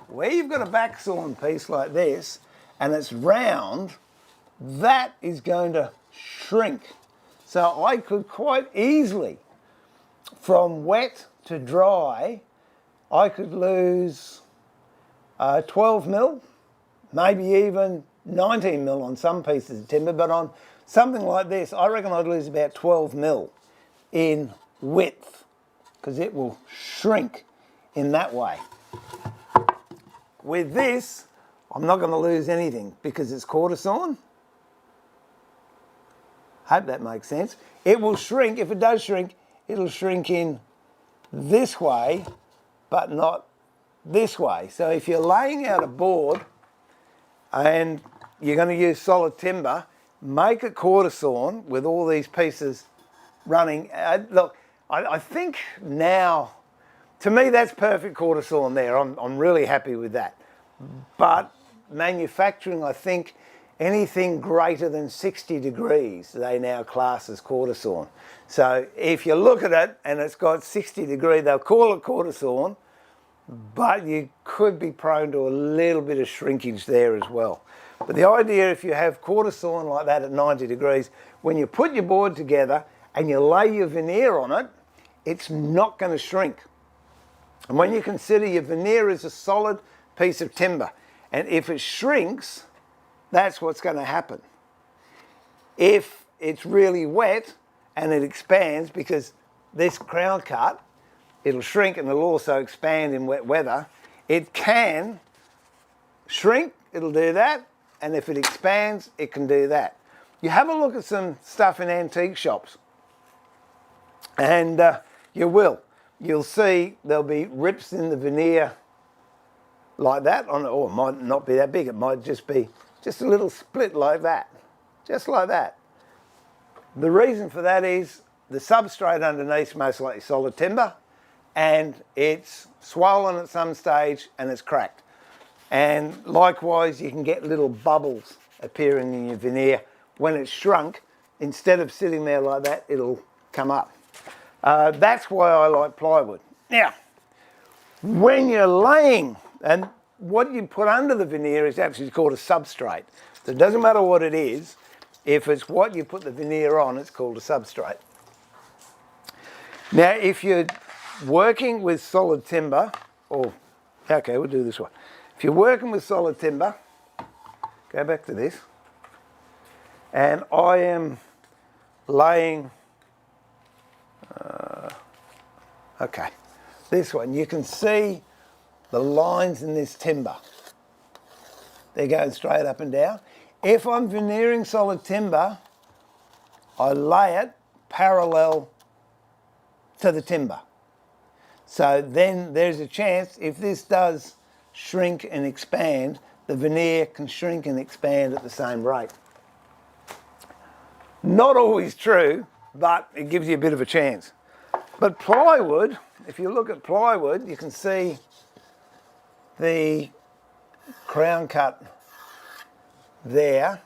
Where you've got a back sawn piece like this and it's round, that is going to shrink. So I could quite easily, from wet to dry, I could lose 12 mil, maybe even 19 mil on some pieces of timber, but on something like this, I reckon I'd lose about 12 mil in width because it will shrink in that way. With this, I'm not going to lose anything because it's quarter sawn. Hope that makes sense. It will shrink. If it does shrink, it'll shrink in this way, but not this way. So if you're laying out a board and you're going to use solid timber, make it quarter sawn with all these pieces running. Look, I think now, to me, that's perfect quarter sawn there. I'm really happy with that. But manufacturing, I think, anything greater than 60 degrees, they now class as quarter sawn. So if you look at it and it's got 60 degrees, they'll call it quarter sawn, but you could be prone to a little bit of shrinkage there as well. But the idea, if you have quarter sawn like that at 90 degrees, when you put your board together and you lay your veneer on it, it's not going to shrink. And when you consider your veneer is a solid piece of timber, and if it shrinks, that's what's going to happen. If it's really wet and it expands, because this crown cut, it'll shrink and it'll also expand in wet weather. It can shrink, it'll do that, and if it expands, it can do that. You have a look at some stuff in antique shops, and you'll see there'll be rips in the veneer like that, or it might not be that big, it might just be just a little split like that, just like that. The reason for that is the substrate underneath is most likely solid timber, and it's swollen at some stage and it's cracked. And likewise, you can get little bubbles appearing in your veneer. When it's shrunk, instead of sitting there like that, it'll come up. That's why I like plywood. Now, when you're laying, and what you put under the veneer is actually called a substrate. So it doesn't matter what it is. If it's what you put the veneer on, it's called a substrate. Now, if you're working with solid timber, or, okay, we'll do this one. If you're working with solid timber, go back to this, and I am laying, okay, this one, you can see the lines in this timber. They're going straight up and down. If I'm veneering solid timber, I lay it parallel to the timber. So then there's a chance, if this does shrink and expand, the veneer can shrink and expand at the same rate. Not always true, but it gives you a bit of a chance. But plywood, if you look at plywood, you can see the crown cut there,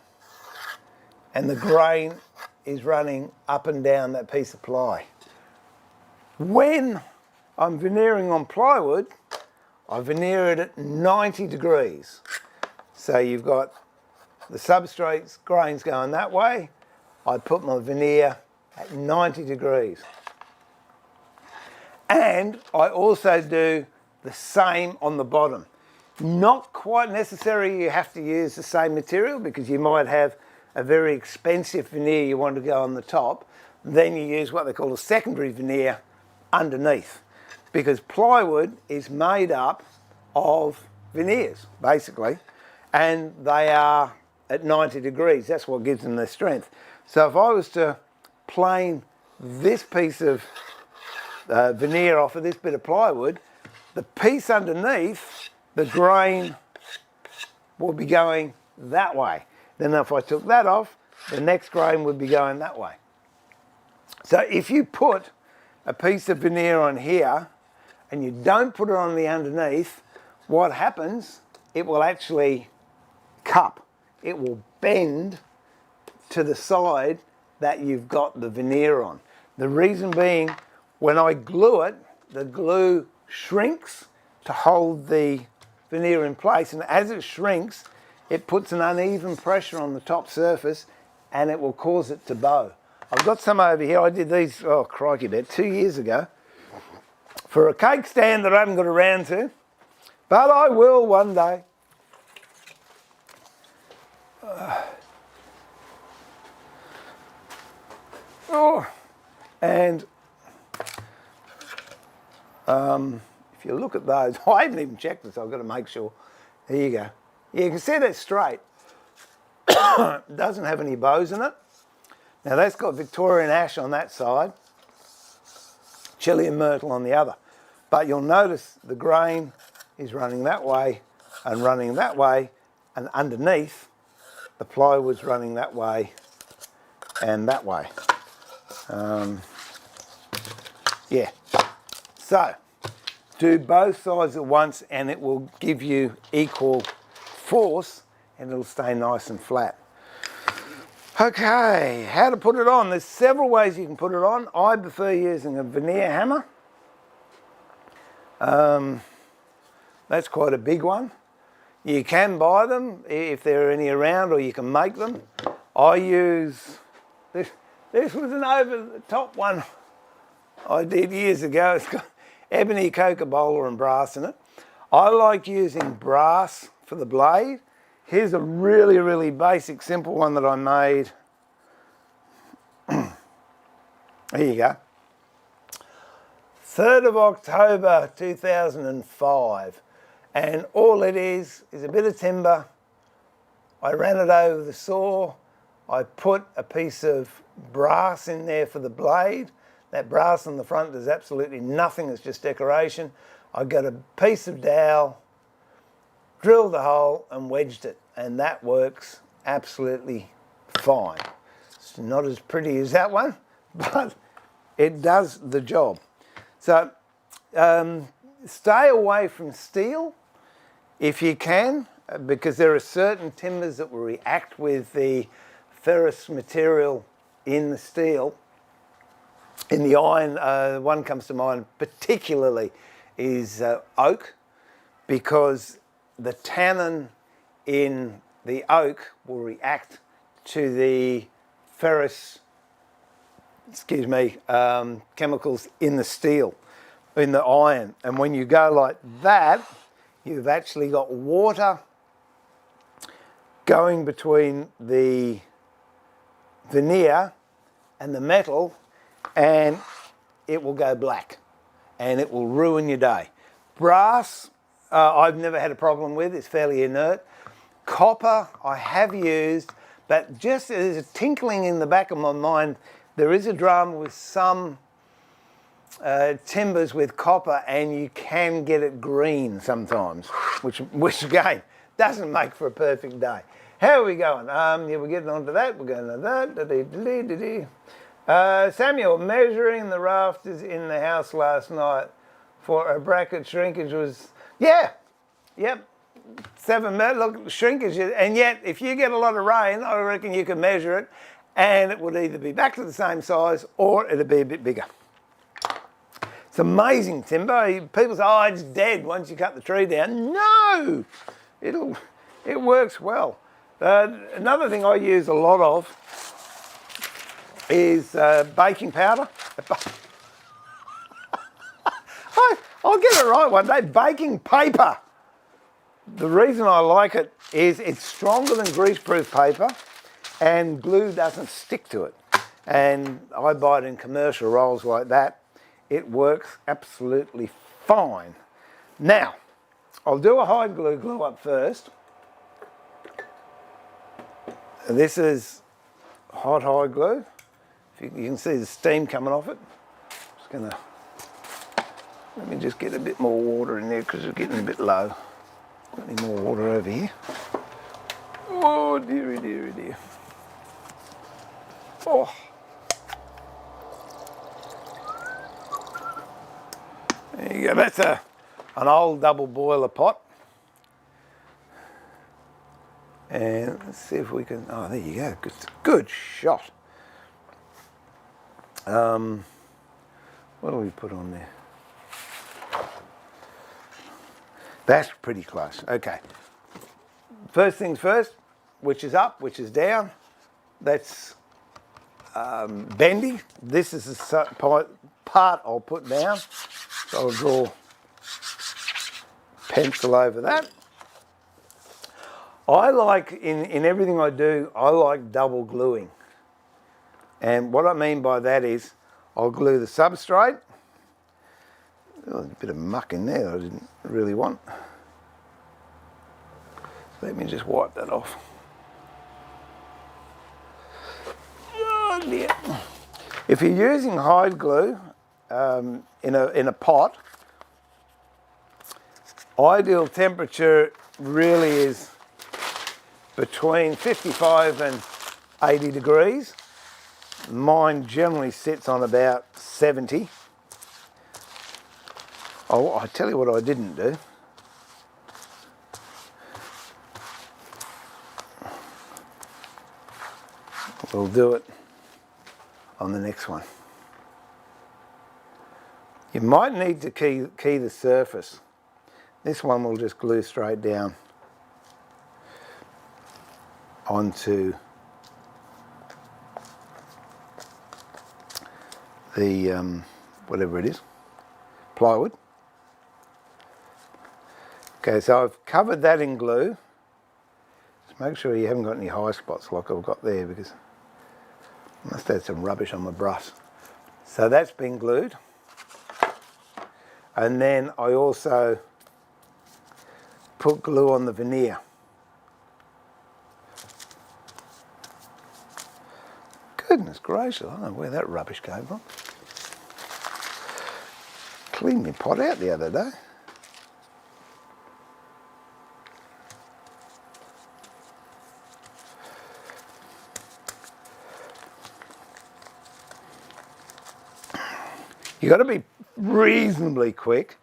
and the grain is running up and down that piece of ply. When I'm veneering on plywood, I veneer it at 90 degrees. So you've got the substrates, grains going that way. I put my veneer at 90 degrees. And I also do the same on the bottom. Not quite necessary you have to use the same material, because you might have a very expensive veneer you want to go on the top. Then you use what they call a secondary veneer underneath, because plywood is made up of veneers, basically, and they are at 90 degrees. That's what gives them their strength. So if I was to plane this piece of veneer off of this bit of plywood, the piece underneath, the grain will be going that way. Then if I took that off, the next grain would be going that way. So if you put a piece of veneer on here and you don't put it on the underneath, what happens, it will actually cup. It will bend to the side that you've got the veneer on. The reason being, when I glue it, the glue shrinks to hold the veneer in place, and as it shrinks, it puts an uneven pressure on the top surface and it will cause it to bow. I've got some over here. I did these, oh crikey, about 2 years ago for a cake stand that I haven't got around to, but I will one day. And if you look at those, I haven't even checked this, I've got to make sure. There you go. Yeah, you can see that's straight. It doesn't have any bows in it. Now that's got Victorian ash on that side, Chilean myrtle on the other. But you'll notice the grain is running that way and running that way, and underneath the plywood's running that way and that way. Yeah. So do both sides at once and it will give you equal force and it'll stay nice and flat. Okay, how to put it on. There's several ways you can put it on. I prefer using a veneer hammer. That's quite a big one. You can buy them if there are any around, or you can make them. I use, this was an over-the-top one I did years ago. It's got ebony, coca-cola and brass in it. I like using brass for the blade. Here's a really, really basic, simple one that I made. Here you go. 3rd of October 2005. And all it is a bit of timber. I ran it over the saw. I put a piece of brass in there for the blade. That brass on the front does absolutely nothing, it's just decoration. I got a piece of dowel, drilled the hole and wedged it, and that works absolutely fine. It's not as pretty as that one, but it does the job. So stay away from steel if you can, because there are certain timbers that will react with the ferrous material in the steel. In the iron, one comes to mind particularly is oak, because the tannin in the oak will react to the ferrous, chemicals in the steel, in the iron. And when you go like that, you've actually got water going between the veneer and the metal, and it will go black and it will ruin your day. Brass, I've never had a problem with, it's fairly inert. Copper, I have used, but just there's a tinkling in the back of my mind. There is a drama with some timbers with copper, and you can get it green sometimes, which again, doesn't make for a perfect day. How are we going? Yeah, we're getting on to that. We're going to that. Samuel, measuring the rafters in the house last night for a bracket shrinkage was, yep, 7 metres, look, shrinkage, and yet if you get a lot of rain, I reckon you can measure it, and it would either be back to the same size or it'll be a bit bigger. It's amazing timber. People say, oh, it's dead once you cut the tree down. No, it works well. Another thing I use a lot of is baking powder. I'll get it right one day. Baking paper. The reason I like it is it's stronger than greaseproof paper, and glue doesn't stick to it. And I buy it in commercial rolls like that. It works absolutely fine. Now, I'll do a hide glue up first. This is hot hide glue. You can see the steam coming off it. Just gonna, let me just get a bit more water in there because it's getting a bit low. Got any more water over here? Oh, dearie, dearie, dear. Oh. There you go, that's an old double boiler pot. And let's see if we can, oh, there you go, good shot. What do we put on there? That's pretty close, okay. First things first, which is up, which is down. That's bendy. This is the part I'll put down. So I'll draw pencil over that. I like, in everything I do, I like double gluing. And what I mean by that is, I'll glue the substrate. Oh, there's a bit of muck in there that I didn't really want. Let me just wipe that off. Oh dear. If you're using hide glue in a pot, ideal temperature really is between 55 and 80 degrees. Mine generally sits on about 70. Oh, I tell you what I didn't do. We'll do it on the next one. You might need to key the surface. This one will just glue straight down onto the whatever it is, plywood. Okay, so I've covered that in glue. Just make sure you haven't got any high spots like I've got there, because I must have some rubbish on my brush. So that's been glued. And then I also put glue on the veneer. Goodness gracious, I don't know where that rubbish came from. Cleaned my pot out the other day. You've got to be reasonably quick.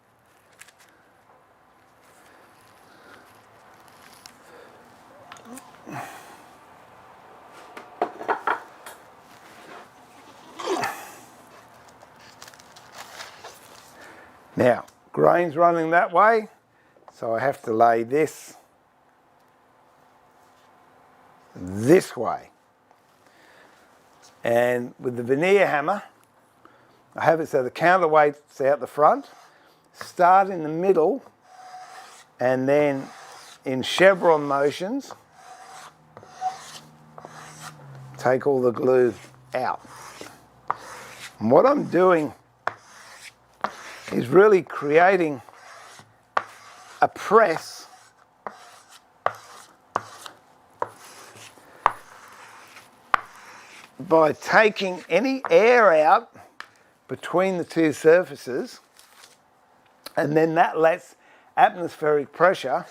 Now, grain's running that way, so I have to lay this way. And with the veneer hammer, I have it so the counterweight's out the front, start in the middle, and then in chevron motions, take all the glue out. And what I'm doing is really creating a press by taking any air out between the two surfaces, and then that lets atmospheric pressure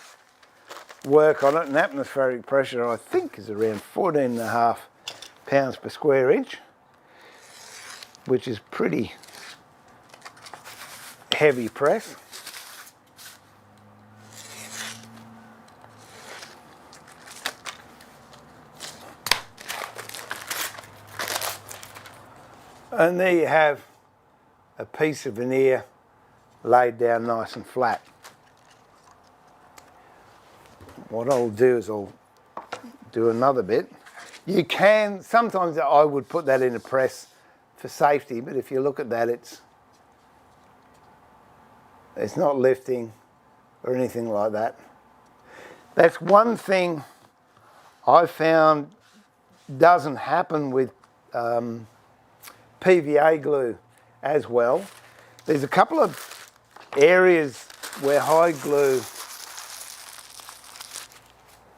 work on it. And atmospheric pressure, I think, is around 14.5 pounds per square inch, which is pretty heavy press. And there you have a piece of veneer laid down nice and flat. What I'll do is I'll do another bit. You can, sometimes I would put that in a press for safety, but if you look at that, it's not lifting or anything like that. That's one thing I found doesn't happen with PVA glue as well. There's a couple of areas where hide glue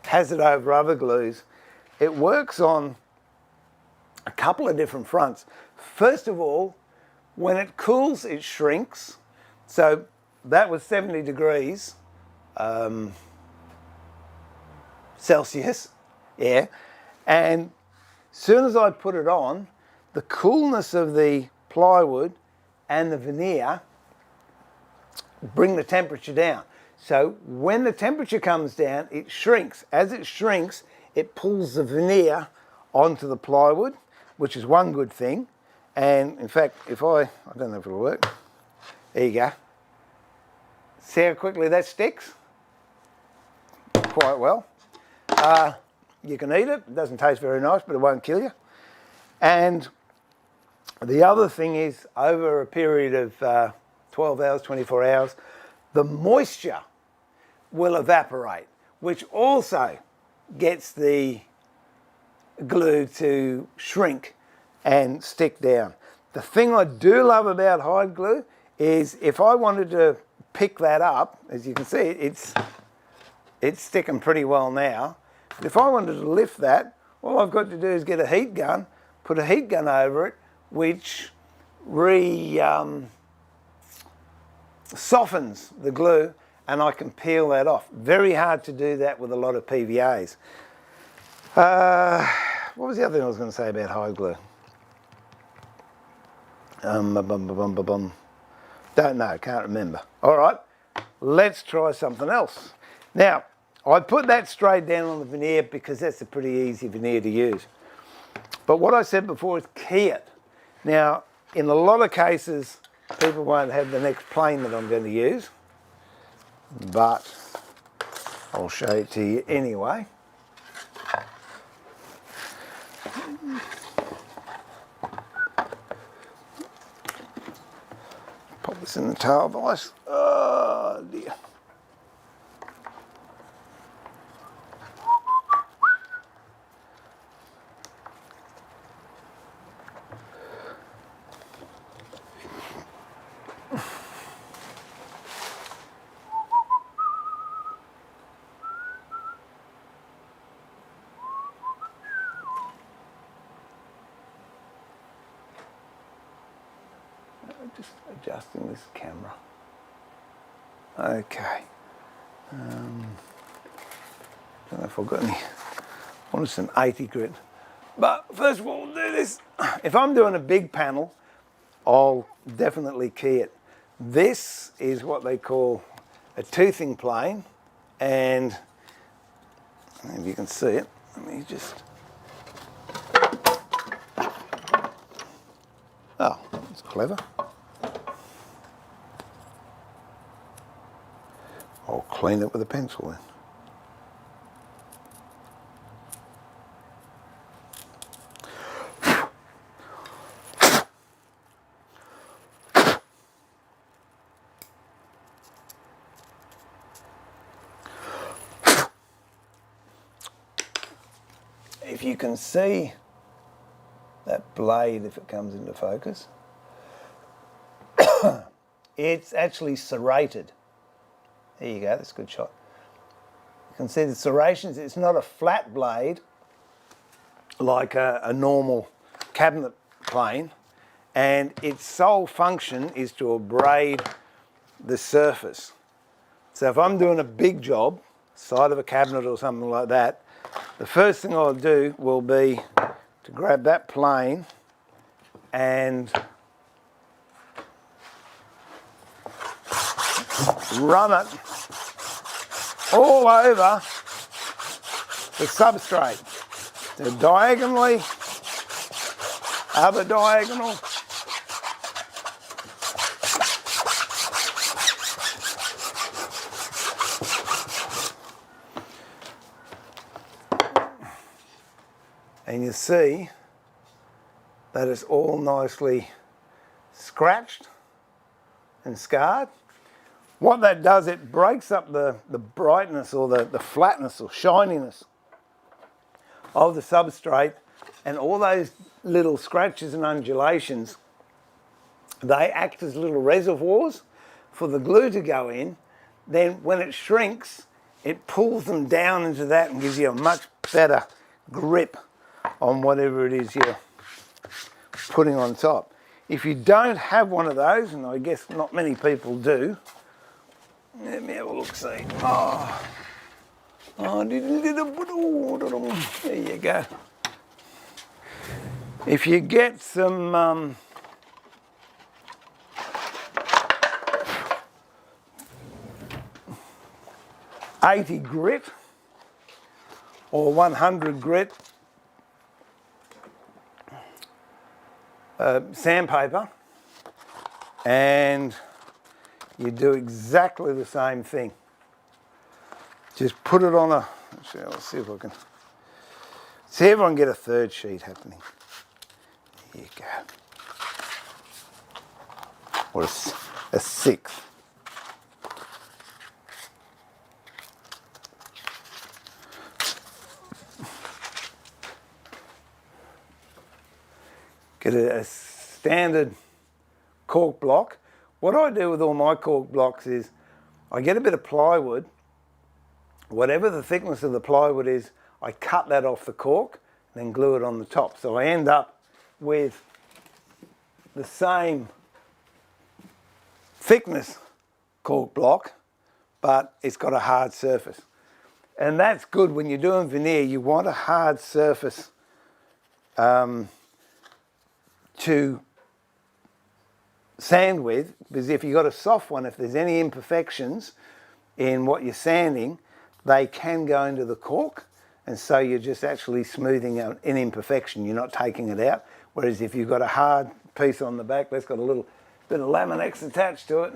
has it over other glues. It works on a couple of different fronts. First of all, when it cools, it shrinks. So that was 70 degrees Celsius, yeah. And as soon as I put it on, the coolness of the plywood and the veneer bring the temperature down. So when the temperature comes down, it shrinks. As it shrinks, it pulls the veneer onto the plywood, which is one good thing. And in fact, if I don't know if it'll work. There you go. See how quickly that sticks? Quite well. You can eat it. It doesn't taste very nice, but it won't kill you. And the other thing is, over a period of 12 hours, 24 hours, the moisture will evaporate, which also gets the glue to shrink and stick down. The thing I do love about hide glue is if I wanted to pick that up, as you can see, it's sticking pretty well now. But if I wanted to lift that, all I've got to do is get a heat gun, put a heat gun over it, which softens the glue, and I can peel that off. Very hard to do that with a lot of PVAs. What was the other thing I was going to say about hide glue? Don't know, can't remember. All right, let's try something else. Now, I put that straight down on the veneer because that's a pretty easy veneer to use. But what I said before is key it. Now, in a lot of cases, people won't have the next plane that I'm going to use, but I'll show it to you anyway. Pop this in the towel vise. Oh dear. Just adjusting this camera. Okay. Don't know if I've got any. I want some 80 grit. But first of all, we'll do this. If I'm doing a big panel, I'll definitely key it. This is what they call a toothing plane, and if you can see it, let me just. Oh, that's clever. I'll clean it with a pencil then. If you can see that blade, if it comes into focus, it's actually serrated. There you go, that's a good shot. You can see the serrations. It's not a flat blade like a normal cabinet plane, and its sole function is to abrade the surface. So if I'm doing a big job, side of a cabinet or something like that, the first thing I'll do will be to grab that plane and run it all over the substrate. So diagonally, other diagonal. And you see that it's all nicely scratched and scarred. What that does, it breaks up the brightness or the flatness or shininess of the substrate, and all those little scratches and undulations, they act as little reservoirs for the glue to go in. Then when it shrinks, it pulls them down into that and gives you a much better grip on whatever it is you're putting on top. If you don't have one of those, and I guess not many people do, let me have a look, see. There you go. If you get some 80 grit or 100 grit sandpaper, and you do exactly the same thing. Just put it on a, actually, I'll see if I can get a third sheet happening. There you go. Or a sixth. Get a standard cork block. What I do with all my cork blocks is I get a bit of plywood. Whatever the thickness of the plywood is, I cut that off the cork and then glue it on the top. So I end up with the same thickness cork block, but it's got a hard surface. And that's good when you're doing veneer. You want a hard surface to sand with, because if you've got a soft one, if there's any imperfections in what you're sanding, they can go into the cork, and so you're just actually smoothing out an imperfection. You're not taking it out. Whereas if you've got a hard piece on the back that's got a little bit of Laminex attached to it,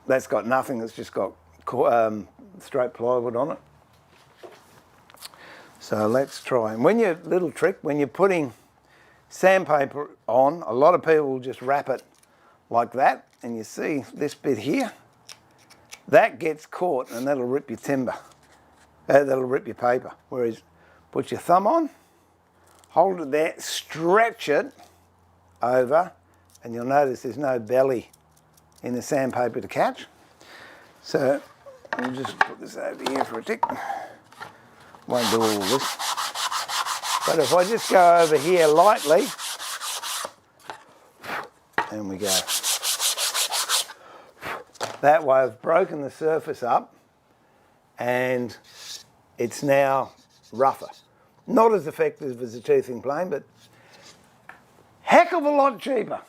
that's got nothing. It's just got straight plywood on it. So let's try. And when you're, little trick, when you're putting sandpaper on, a lot of people will just wrap it like that, and you see this bit here, that gets caught and that'll rip your timber, that'll rip your paper. Whereas put your thumb on, hold it there, stretch it over, and you'll notice there's no belly in the sandpaper to catch. So we'll just put this over here for a tick. Won't do all this. But if I just go over here lightly, and we go. That way I've broken the surface up and it's now rougher. Not as effective as a toothing plane, but heck of a lot cheaper.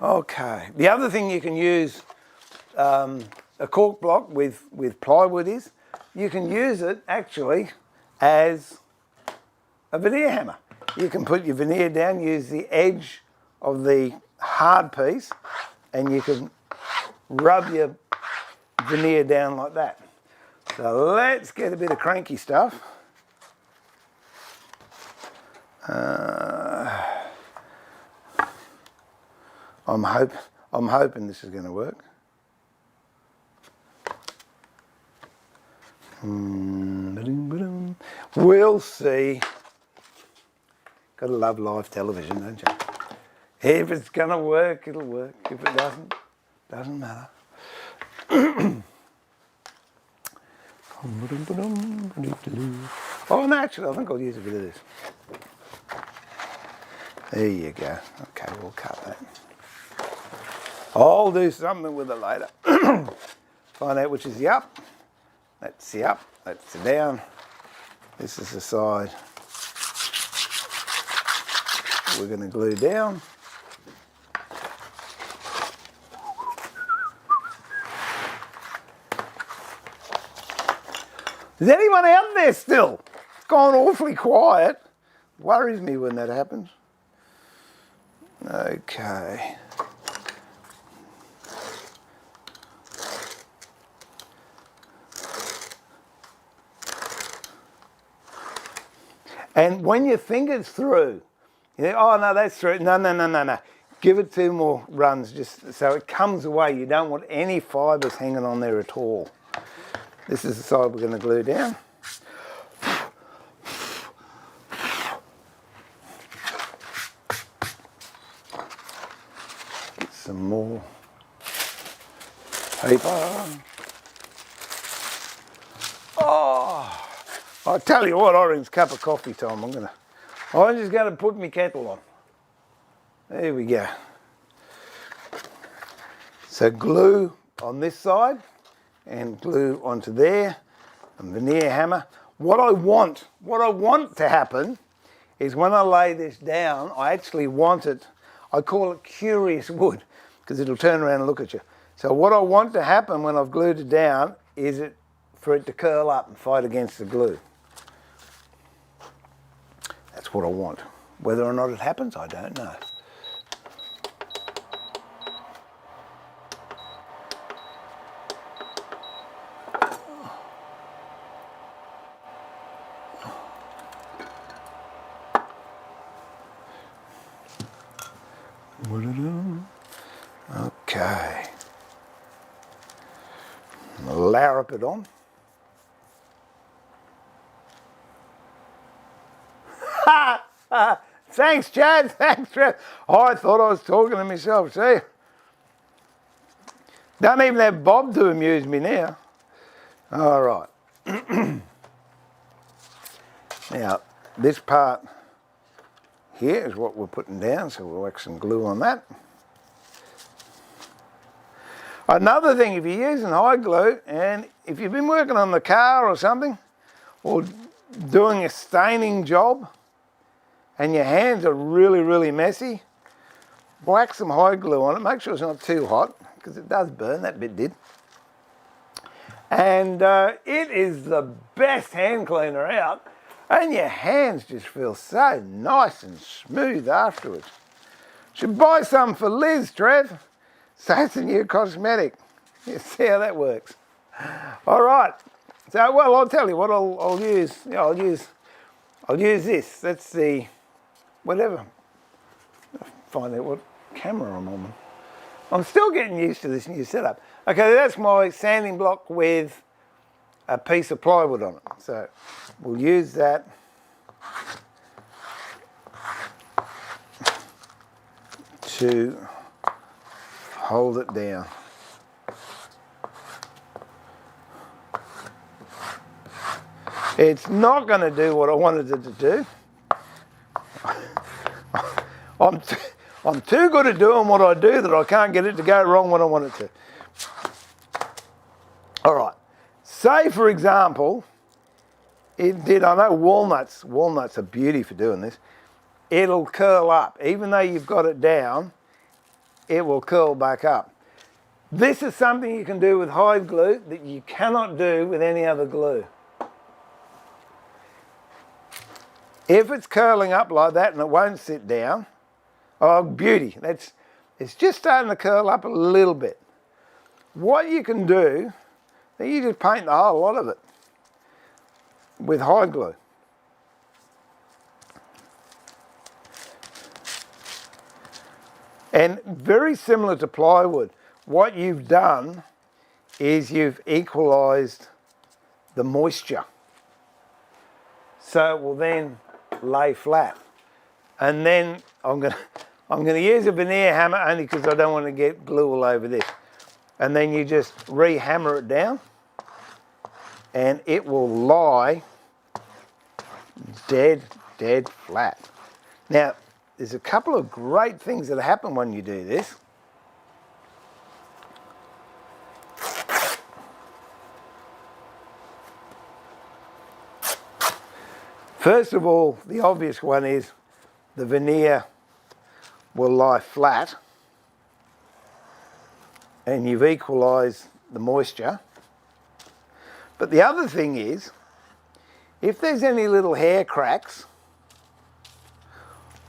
Okay, the other thing you can use a cork block with plywood is, you can use it actually as a veneer hammer. You can put your veneer down, use the edge of the hard piece, and you can rub your veneer down like that. So let's get a bit of cranky stuff. I'm hoping this is going to work. We'll see. Gotta love live television, don't you? If it's going to work, it'll work. If it doesn't matter. Oh, naturally, I think I'll use a bit of this. There you go. Okay, we'll cut that. I'll do something with it later. Find out which is the up. That's the up. That's the down. This is the side we're going to glue down. Is anyone out there still? It's gone awfully quiet. Worries me when that happens. Okay. And when you think it's through, you think, oh no, that's through. No. Give it 2 more runs just so it comes away. You don't want any fibres hanging on there at all. This is the side we're going to glue down. Get some more paper. Oh, I'll tell you what, Orange cup of coffee time. I'm just going to put my kettle on. There we go. So glue on this side and glue onto there, and veneer hammer. What I want to happen is when I lay this down, I actually want it, I call it curious wood, because it'll turn around and look at you. So what I want to happen when I've glued it down is for it to curl up and fight against the glue. That's what I want. Whether or not it happens, I don't know. Okay. Larrup it on. Thanks, Chad. Thanks, Trev. Oh, I thought I was talking to myself. See? Don't even have Bob to amuse me now. All right. Now, this part here is what we're putting down, so we'll wax some glue on that. Another thing, if you're using hide glue, and if you've been working on the car or something, or doing a staining job, and your hands are really, really messy, whack some hide glue on it. Make sure it's not too hot, because it does burn. That bit did. And it is the best hand cleaner out, and your hands just feel so nice and smooth afterwards. Should buy some for Liz, Trev. So it's a new cosmetic. You see how that works. All right. So, well, I'll tell you what I'll use. Yeah, I'll use this. That's the, whatever. I'll find out what camera I'm on. I'm still getting used to this new setup. Okay, that's my sanding block with a piece of plywood on it. So we'll use that. To hold it down. It's not going to do what I wanted it to do. I'm too good at doing what I do that I can't get it to go wrong when I want it to. All right. Say, for example, it did, I know walnuts are beauty for doing this. It'll curl up. Even though you've got it down, it will curl back up. This is something you can do with hide glue that you cannot do with any other glue. If it's curling up like that and it won't sit down, oh beauty, it's just starting to curl up a little bit. What you can do So you just paint the whole lot of it with hide glue. And very similar to plywood, what you've done is you've equalised the moisture. So it will then lay flat. And then I'm going to use a veneer hammer only because I don't want to get glue all over this. And then you just re-hammer it down and it will lie dead flat. Now, there's a couple of great things that happen when you do this. First of all, the obvious one is the veneer will lie flat and you've equalised the moisture. But the other thing is, if there's any little hair cracks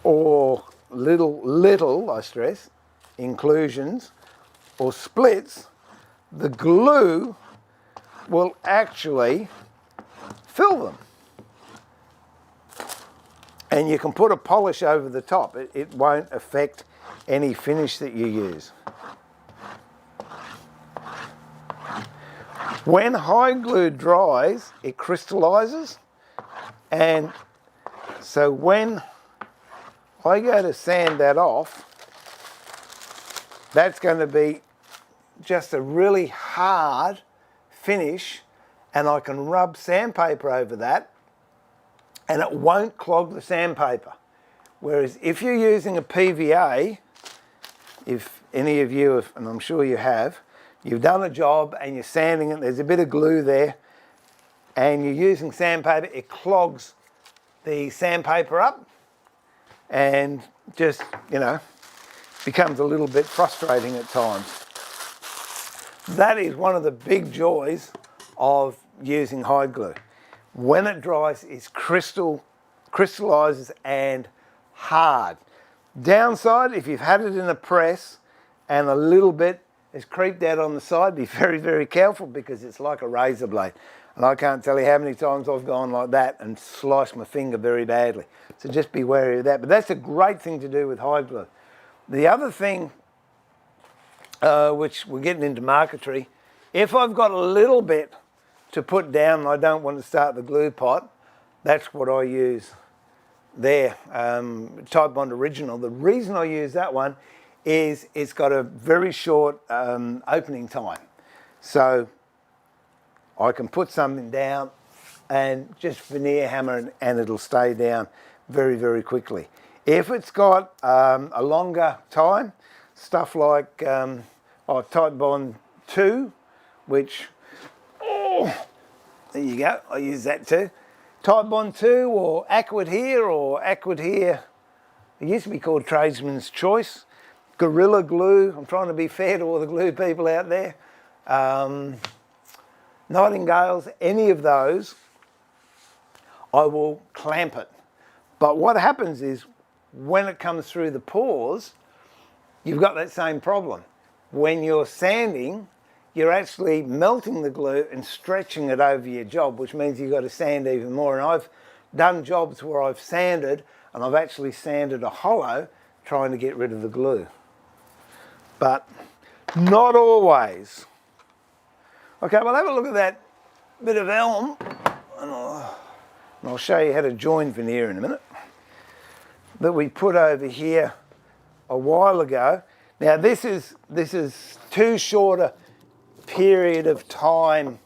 or little, I stress, inclusions or splits, the glue will actually fill them. And you can put a polish over the top. It won't affect any finish that you use. When hide glue dries, it crystallises. And so when I go to sand that off, that's going to be just a really hard finish, and I can rub sandpaper over that and it won't clog the sandpaper. Whereas if you're using a PVA, if any of you have, and I'm sure you have, you've done a job and you're sanding it, there's a bit of glue there, and you're using sandpaper, it clogs the sandpaper up and just, you know, becomes a little bit frustrating at times. That is one of the big joys of using hide glue. When it dries, it's crystallises and hard. Downside, if you've had it in a press and a little bit has creeped out on the side, be very careful because it's like a razor blade. And I can't tell you how many times I've gone like that and sliced my finger very badly. So just be wary of that. But that's a great thing to do with hide glue. The other thing, which we're getting into marquetry, if I've got a little bit to put down and I don't want to start the glue pot, that's what I use there, Type Bond Original. The reason I use that one is it's got a very short opening time. So I can put something down and just veneer hammer and it'll stay down very quickly. If it's got a longer time, stuff like Type Bond 2, which, there you go, I use that too. Type Bond 2 or Aquid Here, it used to be called Tradesman's Choice. Gorilla Glue, I'm trying to be fair to all the glue people out there. Nightingales, any of those, I will clamp it. But what happens is when it comes through the pores, you've got that same problem. When you're sanding, you're actually melting the glue and stretching it over your job, which means you've got to sand even more. And I've done jobs where I've sanded and I've actually sanded a hollow trying to get rid of the glue. But not always. Okay, well, have a look at that bit of elm and I'll show you how to join veneer in a minute, that we put over here a while ago. Now this is too short a period of time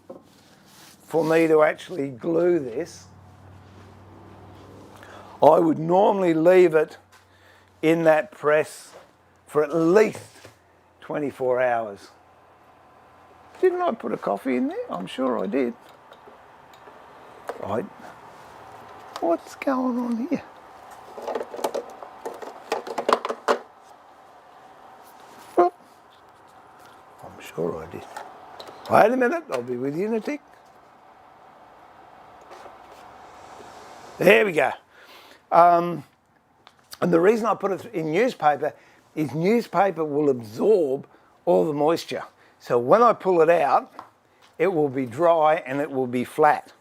for me to actually glue this. I would normally leave it in that press for at least 24 hours. Didn't I put a coffee in there? I'm sure I did. Right. What's going on here? Oh, I'm sure I did. Wait a minute, I'll be with you in a tick. There we go. And the reason I put it in newspaper is newspaper will absorb all the moisture. So when I pull it out, it will be dry and it will be flat.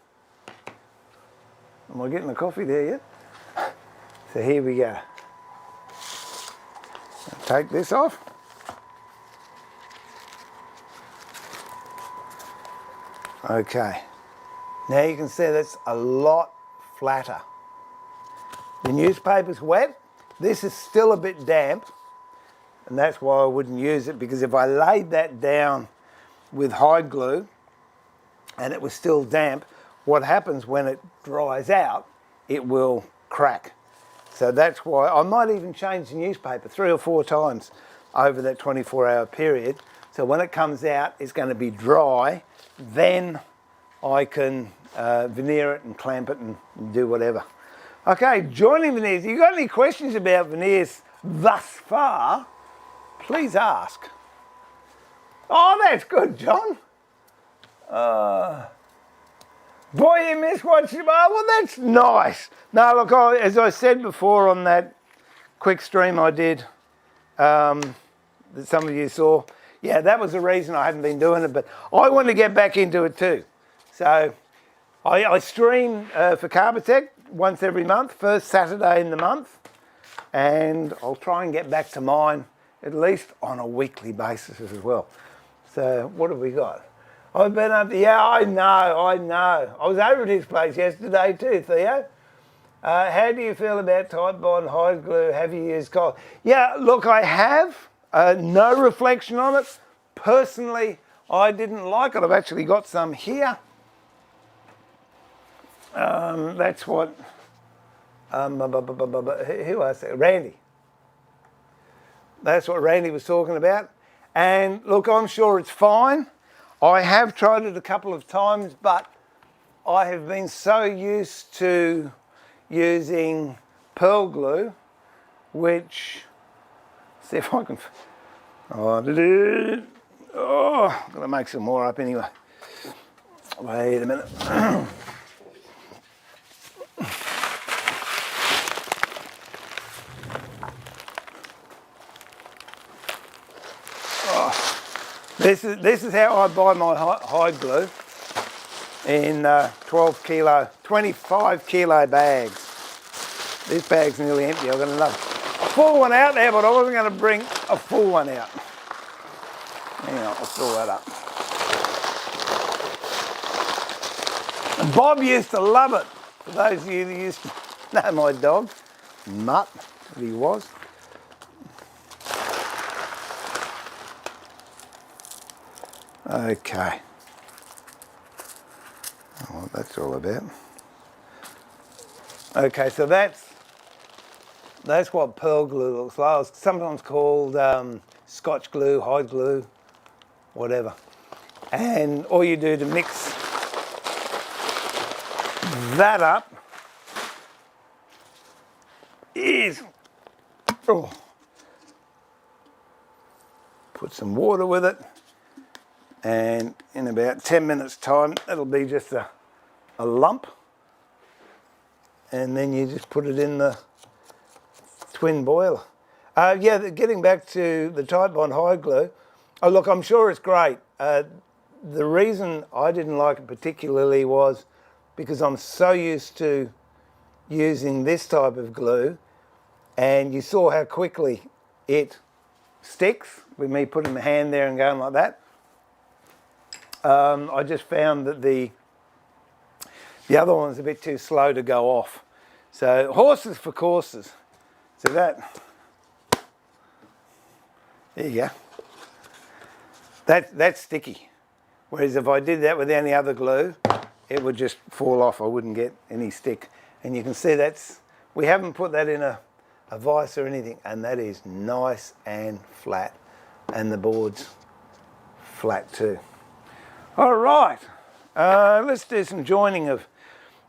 Am I getting the coffee there yet? So here we go. Take this off. Okay. Now you can see that's a lot flatter. The newspaper's wet. This is still a bit damp, and that's why I wouldn't use it, because if I laid that down with hide glue and it was still damp, what happens when it dries out, it will crack. So that's why I might even change the newspaper 3 or 4 times over that 24-hour period. So when it comes out, it's going to be dry. Then I can veneer it and clamp it and do whatever. Okay, joining veneers. If you've got any questions about veneers thus far, please ask. Oh, that's good, John. Boy, you missed watching. Oh, well, that's nice. No, look, as I said before on that quick stream I did, that some of you saw, yeah, that was the reason I haven't been doing it, but I want to get back into it too. So I stream for Carbotech once every month, first Saturday in the month, and I'll try and get back to mine at least on a weekly basis as well. So what have we got? I've been up there, yeah, I know. I was over at his place yesterday too, Theo. How do you feel about Type Bond hide glue? Have you used cold? Yeah, look, I have. No reflection on it. Personally, I didn't like it. I've actually got some here. That's what, who was it? Randy. That's what Randy was talking about. And look, I'm sure it's fine. I have tried it a couple of times, but I have been so used to using pearl glue, which, see if I can, I'm gonna make some more up anyway. Wait a minute. This is how I buy my hide glue, in 25 kilo bags. This bag's nearly empty. I've got a full one out there, but I wasn't going to bring a full one out. Hang on, I'll fill that up. And Bob used to love it. For those of you that used to know my dog, Mutt, that he was. Okay. What that's all about. Okay, so that's what pearl glue looks like. It's sometimes called Scotch glue, hide glue, whatever. And all you do to mix that up is put some water with it. And in about 10 minutes time, it'll be just a lump. And then you just put it in the twin boiler. Yeah, getting back to the Type Bond hide glue. Oh, look, I'm sure it's great. The reason I didn't like it particularly was because I'm so used to using this type of glue, and you saw how quickly it sticks with me putting my hand there and going like that. I just found that the other one's a bit too slow to go off. So horses for courses. So there you go. That's sticky. Whereas if I did that with any other glue, it would just fall off. I wouldn't get any stick. And you can see we haven't put that in a vise or anything, and that is nice and flat. And the board's flat too. All right, let's do some joining of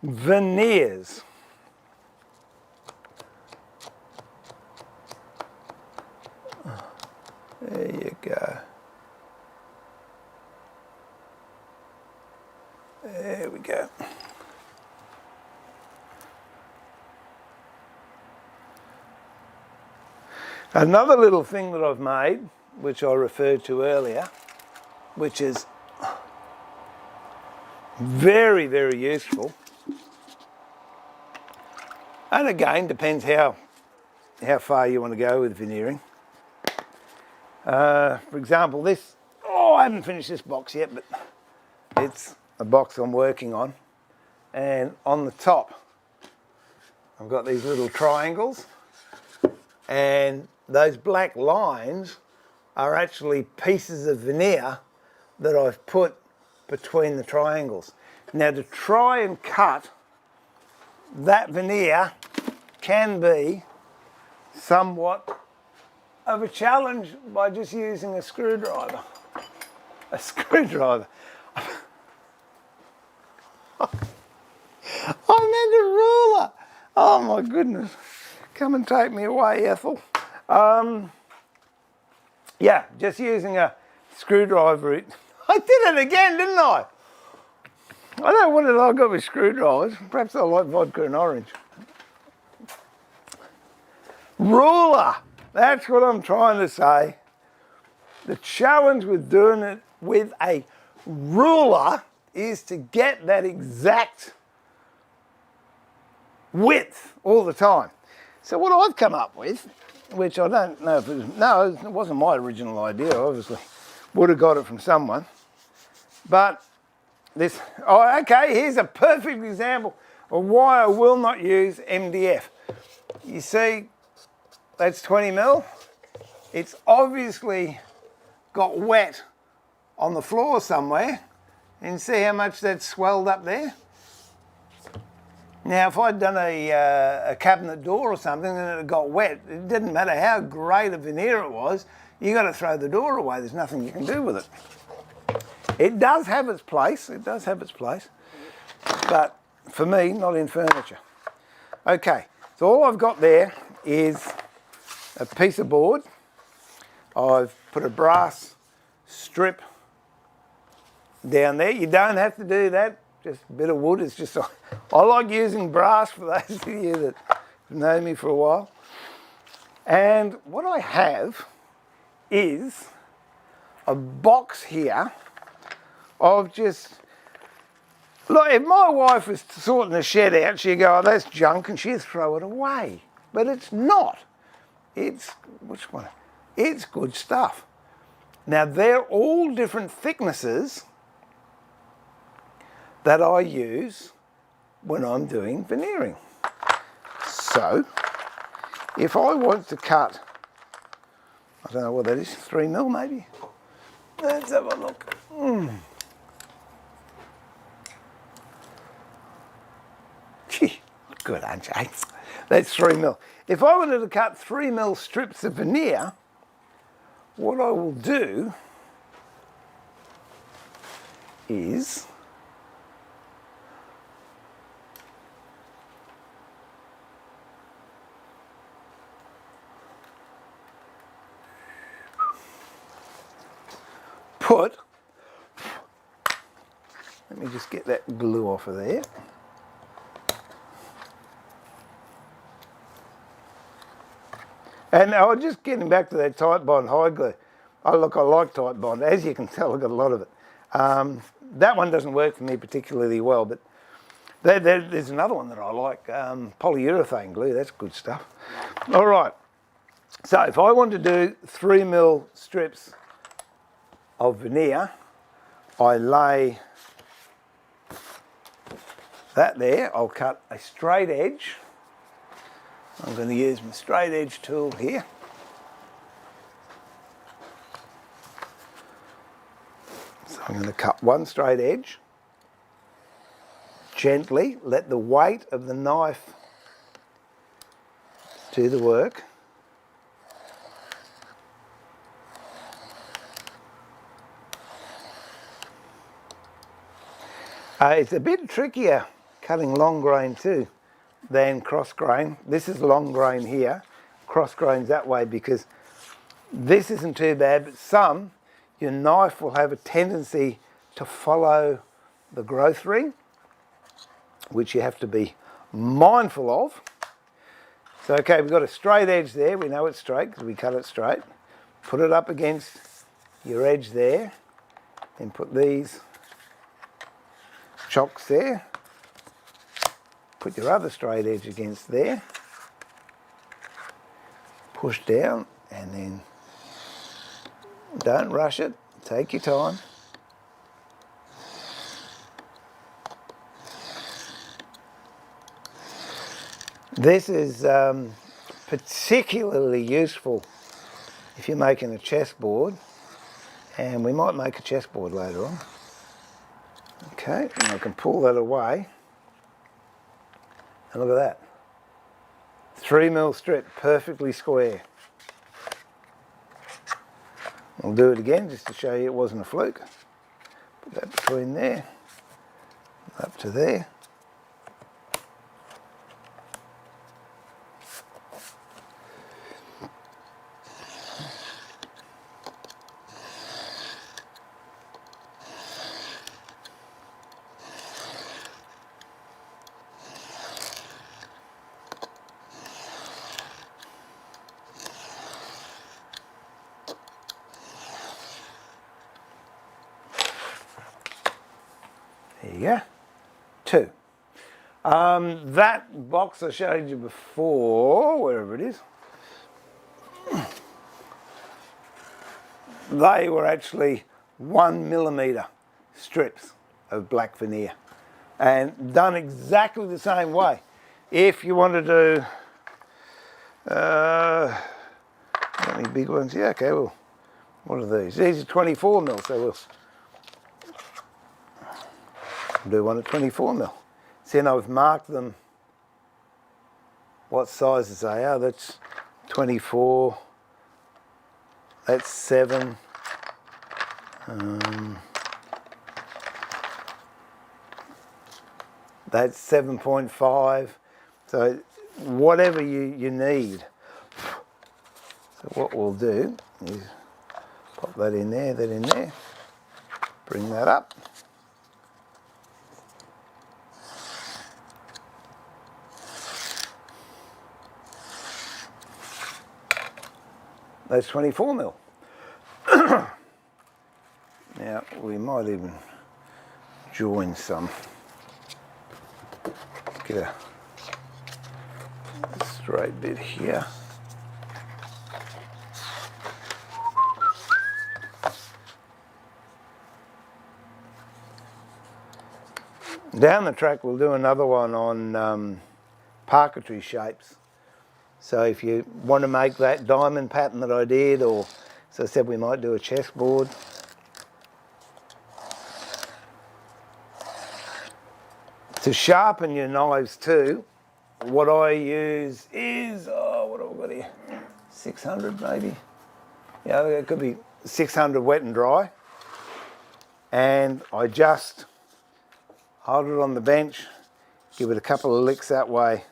veneers. There you go. There we go. Another little thing that I've made, which I referred to earlier, which is Very, very useful. And again, depends how far you want to go with veneering. For example, this, I haven't finished this box yet, but it's a box I'm working on. And on the top, I've got these little triangles, and those black lines are actually pieces of veneer that I've put between the triangles. Now, to try and cut that veneer can be somewhat of a challenge by just using a screwdriver. A screwdriver. I meant a ruler. Oh my goodness. Come and take me away, Ethel. Yeah, just using a screwdriver. I did it again, didn't I? I don't know what I got with screwdrivers. Perhaps I like vodka and orange. Ruler. That's what I'm trying to say. The challenge with doing it with a ruler is to get that exact width all the time. So what I've come up with, which I don't know if it wasn't my original idea, obviously. Would have got it from someone. But this, okay, here's a perfect example of why I will not use MDF. You see, that's 20 mil. It's obviously got wet on the floor somewhere. And see how much that's swelled up there? Now, if I'd done a cabinet door or something and it got wet, it didn't matter how great a veneer it was, you got to throw the door away. There's nothing you can do with it. It does have its place. It does have its place. But for me, not in furniture. Okay, so all I've got there is a piece of board. I've put a brass strip down there. You don't have to do that. Just a bit of wood. It's just, I like using brass for those of you that have known me for a while. And what I have is a box here of just, look, if my wife was sorting the shed out, she'd go, oh, that's junk, and she'd throw it away. But it's not. It's, which one? It's good stuff. Now, they're all different thicknesses that I use when I'm doing veneering. So, if I want to cut, I don't know what that is, 3 mil maybe? Let's have a look. Gee, good, aren't you? That's 3 mil. If I wanted to cut 3 mil strips of veneer, what I will do is let me just get that glue off of there. And I was just getting back to that tight bond high glue. I like tight bond. As you can tell, I've got a lot of it. That one doesn't work for me particularly well, but there's another one that I like, polyurethane glue. That's good stuff. All right. So if I want to do 3 mil strips of veneer, I lay that there. I'll cut a straight edge. I'm going to use my straight edge tool here. So I'm going to cut one straight edge. Gently let the weight of the knife do the work. It's a bit trickier cutting long grain too than cross grain. This is long grain here, cross grain's that way because this isn't too bad, but your knife will have a tendency to follow the growth ring, which you have to be mindful of. So okay, we've got a straight edge there, we know it's straight because we cut it straight. Put it up against your edge there, then put these chocks there. Put your other straight edge against there. Push down and then don't rush it. Take your time. This is particularly useful if you're making a chessboard, and we might make a chessboard later on. Okay, and I can pull that away, and look at that. 3mm strip, perfectly square. I'll do it again just to show you it wasn't a fluke. Put that between there, up to there. There you go, 2. That box I showed you before, wherever it is, they were actually 1mm strips of black veneer and done exactly the same way. If you want to do, any big ones? Yeah, okay, well, what are these? These are 24mm, so we'll do one at 24mm. See, now I've marked them what sizes they are. That's 24, that's 7, that's 7.5, so whatever you need. So what we'll do is pop that in there, bring that up. That's 24mm. Now we might even join some. Get a straight bit here. Down the track we'll do another one on parquetry shapes. So if you want to make that diamond pattern that I did, or as I said, we might do a chessboard. To sharpen your knives too, what I use is, what have I got here? 600 maybe. Yeah, it could be 600 wet and dry. And I just hold it on the bench, give it a couple of licks that way,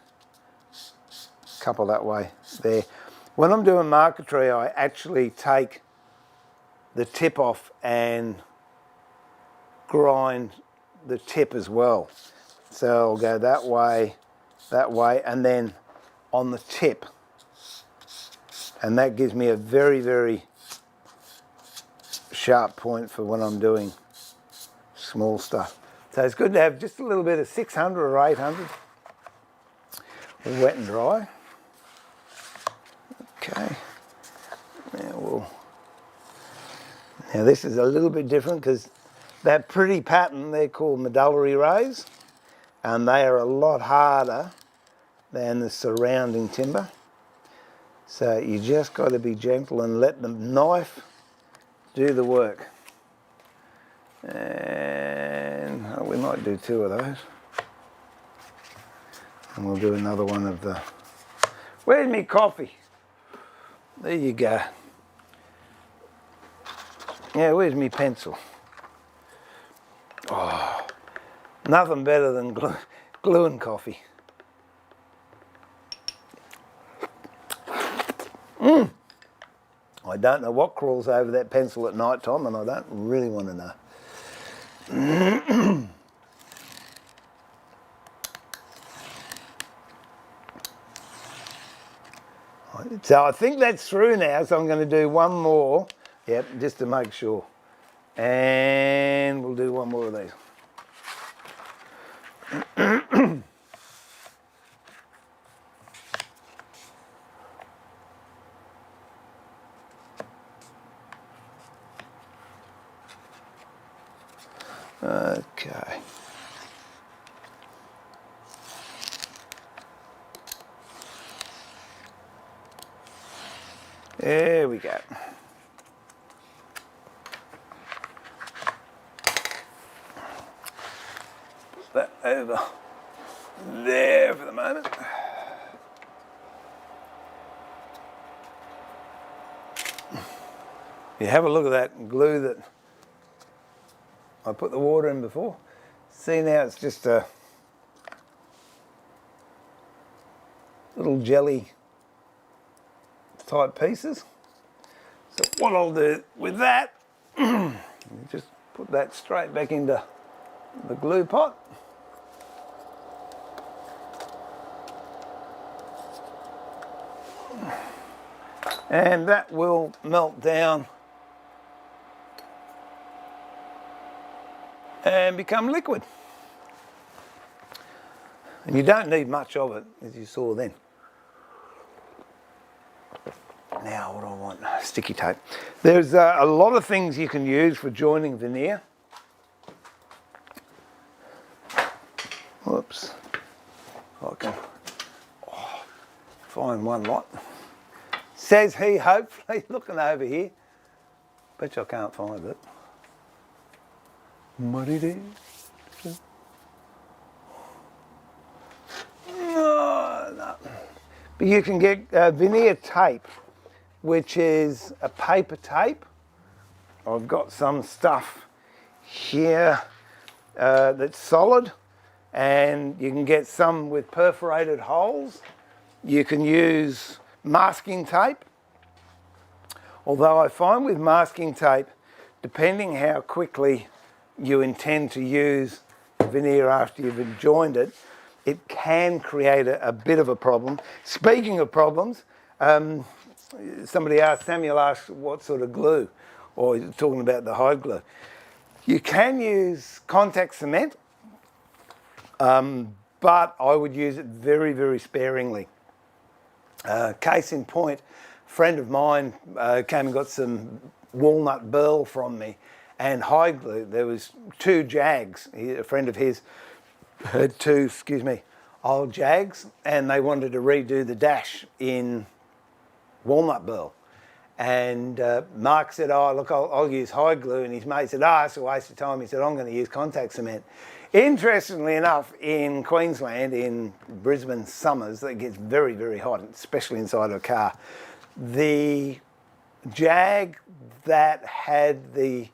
couple that way, there. When I'm doing marquetry, I actually take the tip off and grind the tip as well. So I'll go that way, and then on the tip. And that gives me a very, very sharp point for when I'm doing small stuff. So it's good to have just a little bit of 600 or 800 wet and dry. Okay, now this is a little bit different because that pretty pattern, they're called medullary rays, and they are a lot harder than the surrounding timber. So you just got to be gentle and let the knife do the work. And we might do 2 of those. And we'll do another one of the, where's me coffee? There you go. Yeah, where's me pencil? Oh, nothing better than glue and coffee. I don't know what crawls over that pencil at night time, and I don't really want to know. So I think that's through now, so I'm going to do one more, yep, just to make sure. And we'll do one more of these. Okay. There we go. Put that over there for the moment. You have a look at that glue that I put the water in before. See, now it's just a little jelly type pieces. So what I'll do with that, just put that straight back into the glue pot. And that will melt down and become liquid. And you don't need much of it, as you saw then. Now what do I want? Sticky tape. There's a lot of things you can use for joining veneer. Whoops. I can find one lot. Says he, hopefully, looking over here. Bet you I can't find it. What it is? No. But you can get veneer tape, which is a paper tape. I've got some stuff here that's solid, and you can get some with perforated holes. You can use masking tape, although I find with masking tape, depending how quickly you intend to use veneer after you've joined it, it can create a bit of a problem. Speaking of problems, Samuel asked what sort of glue, or he's talking about the hide glue. You can use contact cement, but I would use it very, very sparingly. Case in point, a friend of mine came and got some walnut burl from me and hide glue. There was 2 Jags. A friend of his had 2, old Jags, and they wanted to redo the dash in walnut burl. And Mark said, oh, look, I'll use hide glue. And his mate said, oh, it's a waste of time. He said, I'm going to use contact cement. Interestingly enough, in Queensland, in Brisbane summers, it gets very, very hot, especially inside of a car. The Jag that had the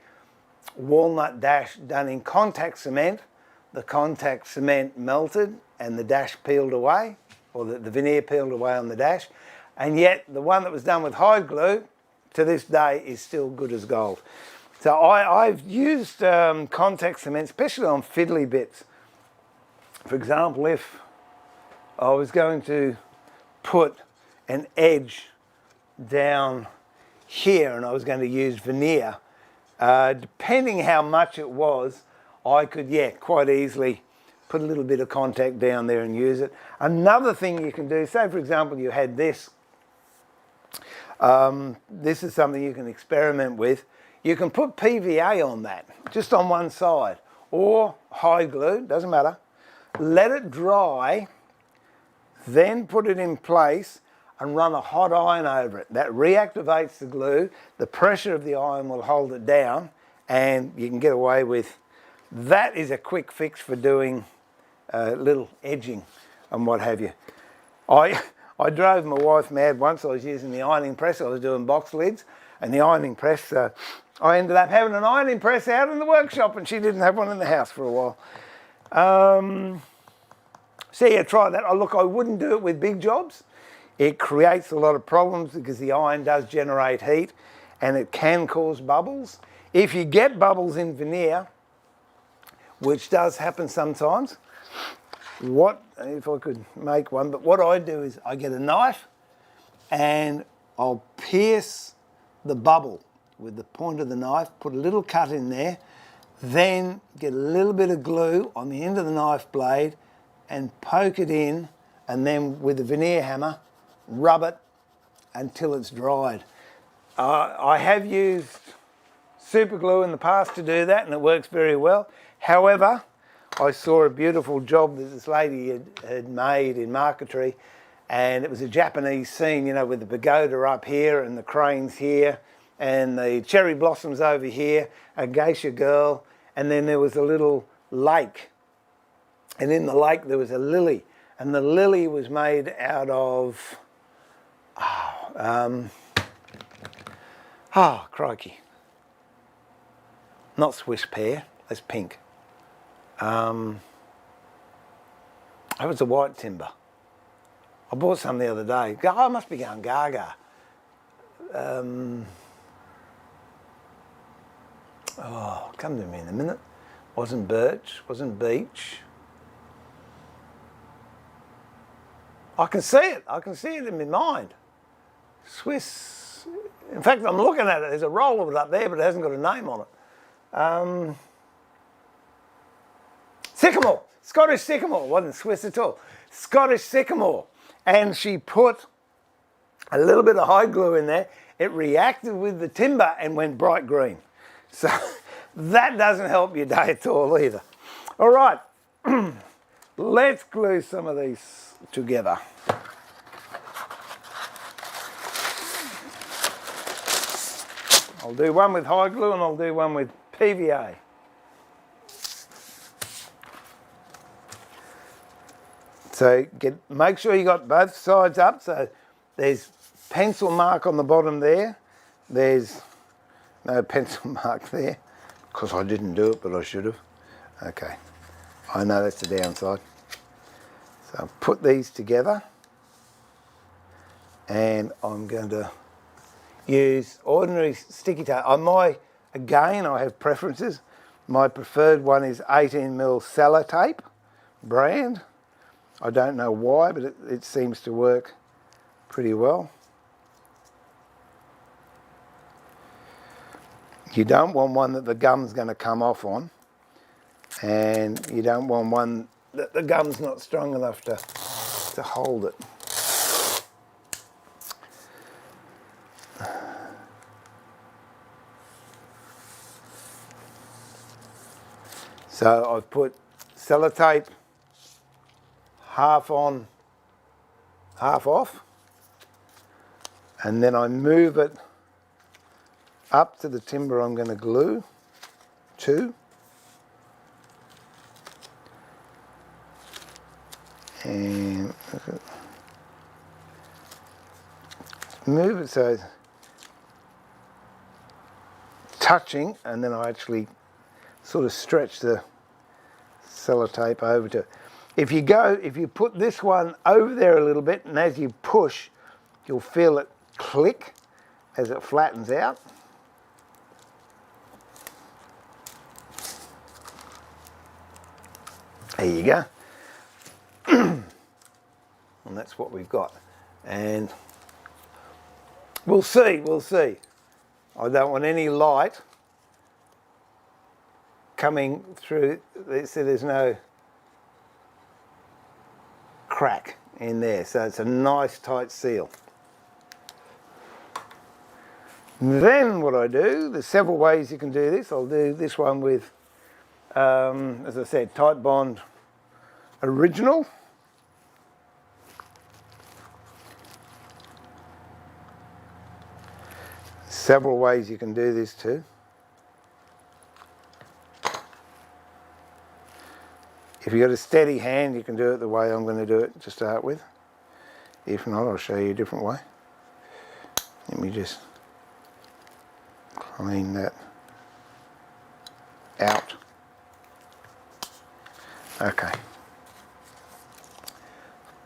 walnut dash done in contact cement, the contact cement melted and the dash peeled away, or the veneer peeled away on the dash. And yet the one that was done with hide glue, to this day, is still good as gold. So I've used contact cement, especially on fiddly bits. For example, if I was going to put an edge down here and I was going to use veneer, depending how much it was, I could, quite easily put a little bit of contact down there and use it. Another thing you can do, say for example you had this. This is something you can experiment with. You can put PVA on that, just on one side, or hide glue, doesn't matter. Let it dry, then put it in place and run a hot iron over it. That reactivates the glue, the pressure of the iron will hold it down, and you can get away with. That is a quick fix for doing little edging and what have you. I drove my wife mad once. I was using the ironing press. I was doing box lids, and the ironing press, I ended up having an ironing press out in the workshop, and she didn't have one in the house for a while. So yeah, try that. Oh, look, I wouldn't do it with big jobs. It creates a lot of problems because the iron does generate heat, and it can cause bubbles. If you get bubbles in veneer, which does happen sometimes, if I could make one, but what I do is I get a knife and I'll pierce the bubble with the point of the knife, put a little cut in there, then get a little bit of glue on the end of the knife blade and poke it in, and then with the veneer hammer, rub it until it's dried. I have used super glue in the past to do that, and it works very well. However, I saw a beautiful job that this lady had made in marquetry, and it was a Japanese scene, you know, with the pagoda up here and the cranes here and the cherry blossoms over here, a geisha girl, and then there was a little lake, and in the lake there was a lily, and the lily was made out of crikey, not Swiss pear, that's pink. That was a white timber. I bought some the other day. I must be going gaga. Come to me in a minute. Wasn't birch, wasn't beech. I can see it. I can see it in my mind. Swiss. In fact, I'm looking at it. There's a roll of it up there, but it hasn't got a name on it. Sycamore. Scottish sycamore. Wasn't Swiss at all. Scottish sycamore. And she put a little bit of hide glue in there. It reacted with the timber and went bright green. So that doesn't help your day at all either. All right, let's glue some of these together. I'll do one with hide glue and I'll do one with PVA. So make sure you got both sides up. So there's pencil mark on the bottom there. There's no pencil mark there because I didn't do it, but I should have. Okay, I know that's the downside. So I'll put these together and I'm going to use ordinary sticky tape. Again, I have preferences. My preferred one is 18mm sellotape brand. I don't know why, but it seems to work pretty well. You don't want one that the gum's going to come off on, and you don't want one that the gum's not strong enough to hold it. So I've put sellotape half on, half off, and then I move it up to the timber I'm going to glue to, and move it so it's touching, and then I actually sort of stretch the sellotape over to it. If you put this one over there a little bit, and as you push, you'll feel it click as it flattens out. There you go. And that's what we've got. And we'll see. I don't want any light coming through, so there's no crack in there, so it's a nice tight seal. Then what I do, there's several ways you can do this. I'll do this one with, as I said, Titebond Original. Several ways you can do this too. If you've got a steady hand, you can do it the way I'm going to do it to start with. If not, I'll show you a different way. Let me just clean that out. Okay.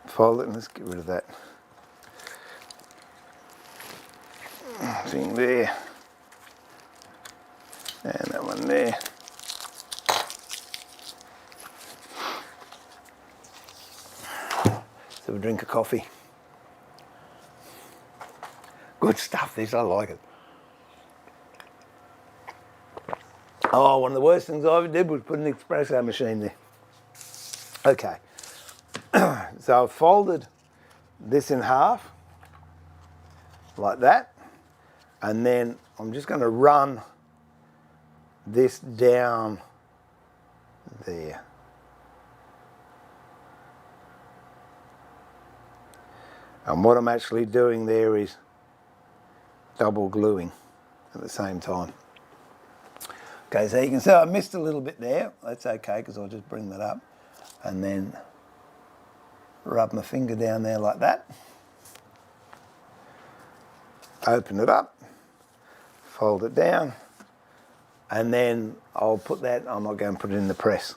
Fold it and let's get rid of that thing there. And that one there. So we'll drink a coffee. Good stuff this, I like it. Oh, one of the worst things I ever did was put an espresso machine there. Okay, So I've folded this in half, like that, and then I'm just going to run this down there. And what I'm actually doing there is double gluing at the same time. Okay, so you can see I missed a little bit there. That's okay, because I'll just bring that up and then rub my finger down there like that. Open it up, fold it down, and then I'll put that, I'm not going to put it in the press.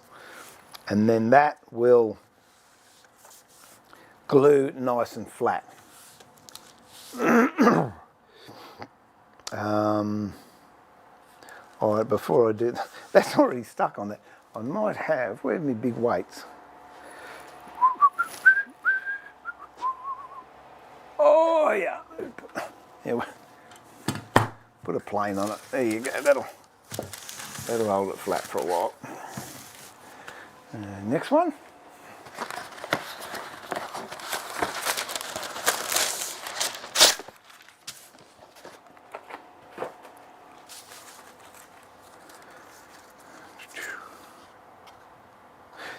And then that will glue nice and flat. All right, before I do that, that's already stuck on that. I might have, where's my big weights? Oh yeah. Yeah, put a plane on it. There you go. That'll hold it flat for a while. Next one.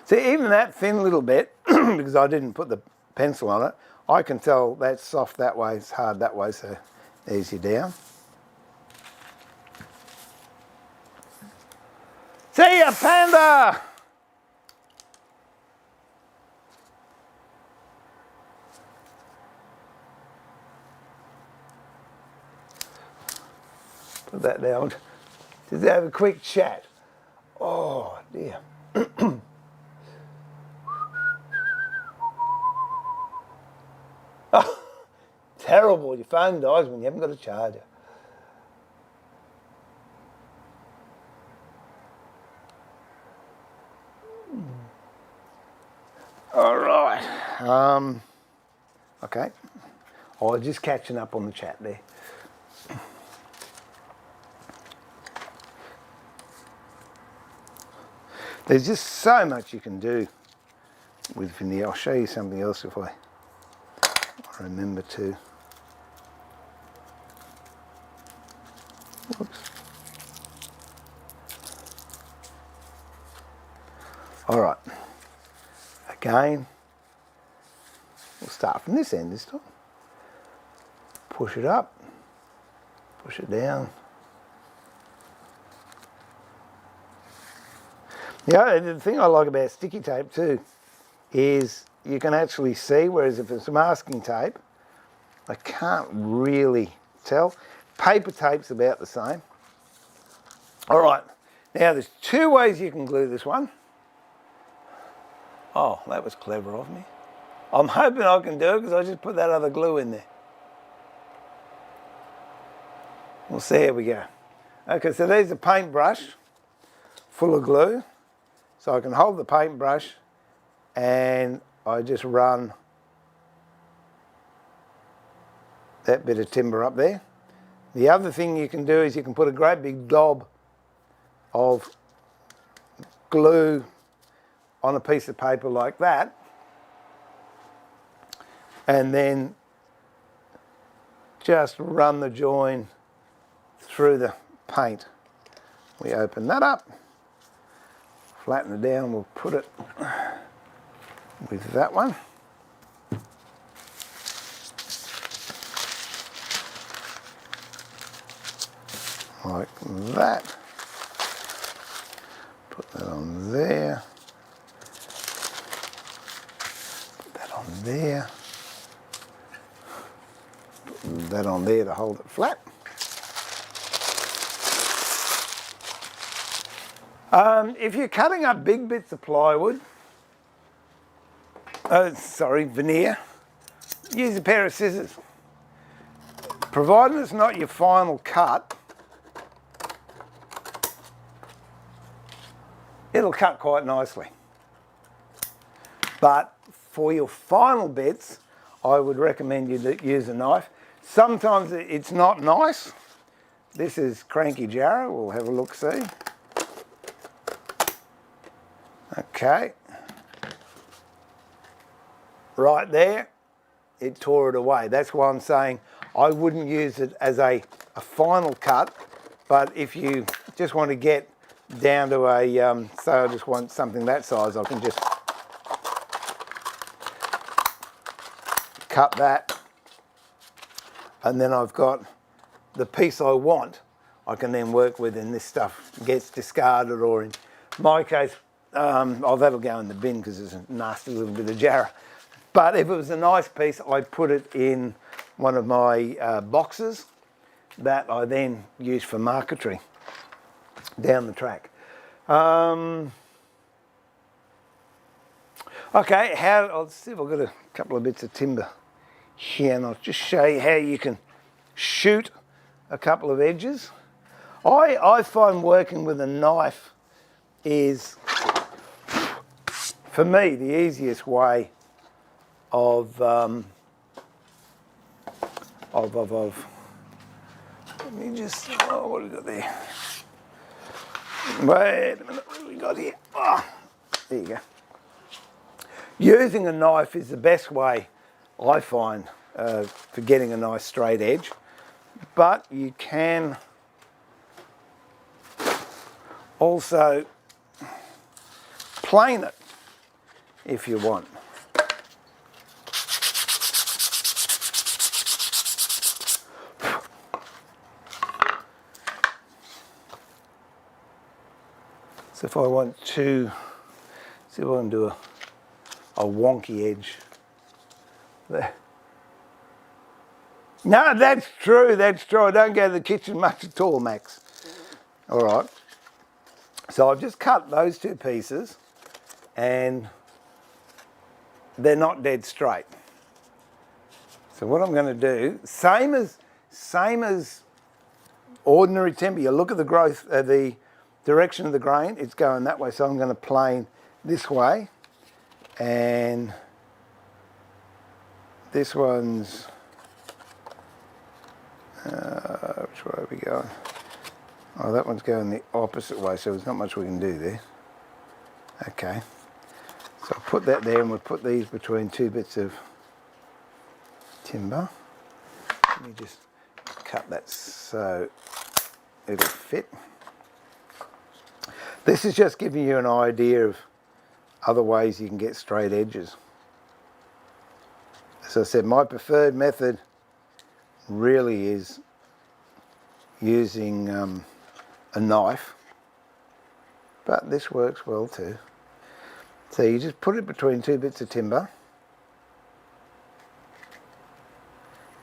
See, even that thin little bit, because I didn't put the pencil on it, I can tell that's soft that way, it's hard that way, so easy down. See ya, panda! Put that down. Just have a quick chat. Oh dear. Oh, terrible. Your phone dies when you haven't got a charger. All right. Okay. Oh, just catching up on the chat there. There's just so much you can do with veneer. I'll show you something else if I remember to. Whoops. All right. Again, we'll start from this end this time. Push it up, push it down. Yeah, the thing I like about sticky tape too is you can actually see, whereas if it's masking tape, I can't really tell. Paper tape's about the same. All right, now there's two ways you can glue this one. Oh, that was clever of me. I'm hoping I can do it because I just put that other glue in there. Well, see, here we go. Okay, so there's a paintbrush full of glue. So I can hold the paintbrush and I just run that bit of timber up there. The other thing you can do is you can put a great big dob of glue on a piece of paper like that, and then just run the join through the paint. We open that up, flatten it down, we'll put it with that one. Like that. Put that on there. Put that on there. Put that on there to hold it flat. If you're cutting up big bits of plywood, veneer, use a pair of scissors. Provided it's not your final cut, it'll cut quite nicely. But for your final bits, I would recommend you use a knife. Sometimes it's not nice. This is Cranky Jarrah, we'll have a look-see. Okay. right there, it tore it away. That's why I'm saying I wouldn't use it as a final cut, but if you just want to get down to a, say I just want something that size, I can just cut that, and then I've got the piece I want, I can then work with, and this stuff gets discarded, or in my case, oh, that'll go in the bin because it's a nasty little bit of jarrah. But if it was a nice piece, I'd put it in one of my boxes that I then use for marquetry down the track. Okay, I'll see if I've got a couple of bits of timber here, and I'll just show you how you can shoot a couple of edges. I find working with a knife is, for me, the easiest way of let me just, oh, what have we got there? Wait a minute, what have we got here? Oh, there you go. Using a knife is the best way, I find, for getting a nice straight edge, but you can also plane it if you want. So if I want to, see if I can do a wonky edge there. No, that's true, that's true. I don't go to the kitchen much at all, Max. All right. So I've just cut those two pieces, and they're not dead straight. So what I'm going to do, same as ordinary timber, you look at the growth, the direction of the grain, it's going that way. So I'm going to plane this way, and this one's, which way are we going? Oh, that one's going the opposite way, so there's not much we can do there. Okay, so I'll put that there, and we'll put these between two bits of timber. Let me just cut that so it'll fit. This is just giving you an idea of other ways you can get straight edges. As I said, my preferred method really is using a knife, but this works well too. So you just put it between two bits of timber,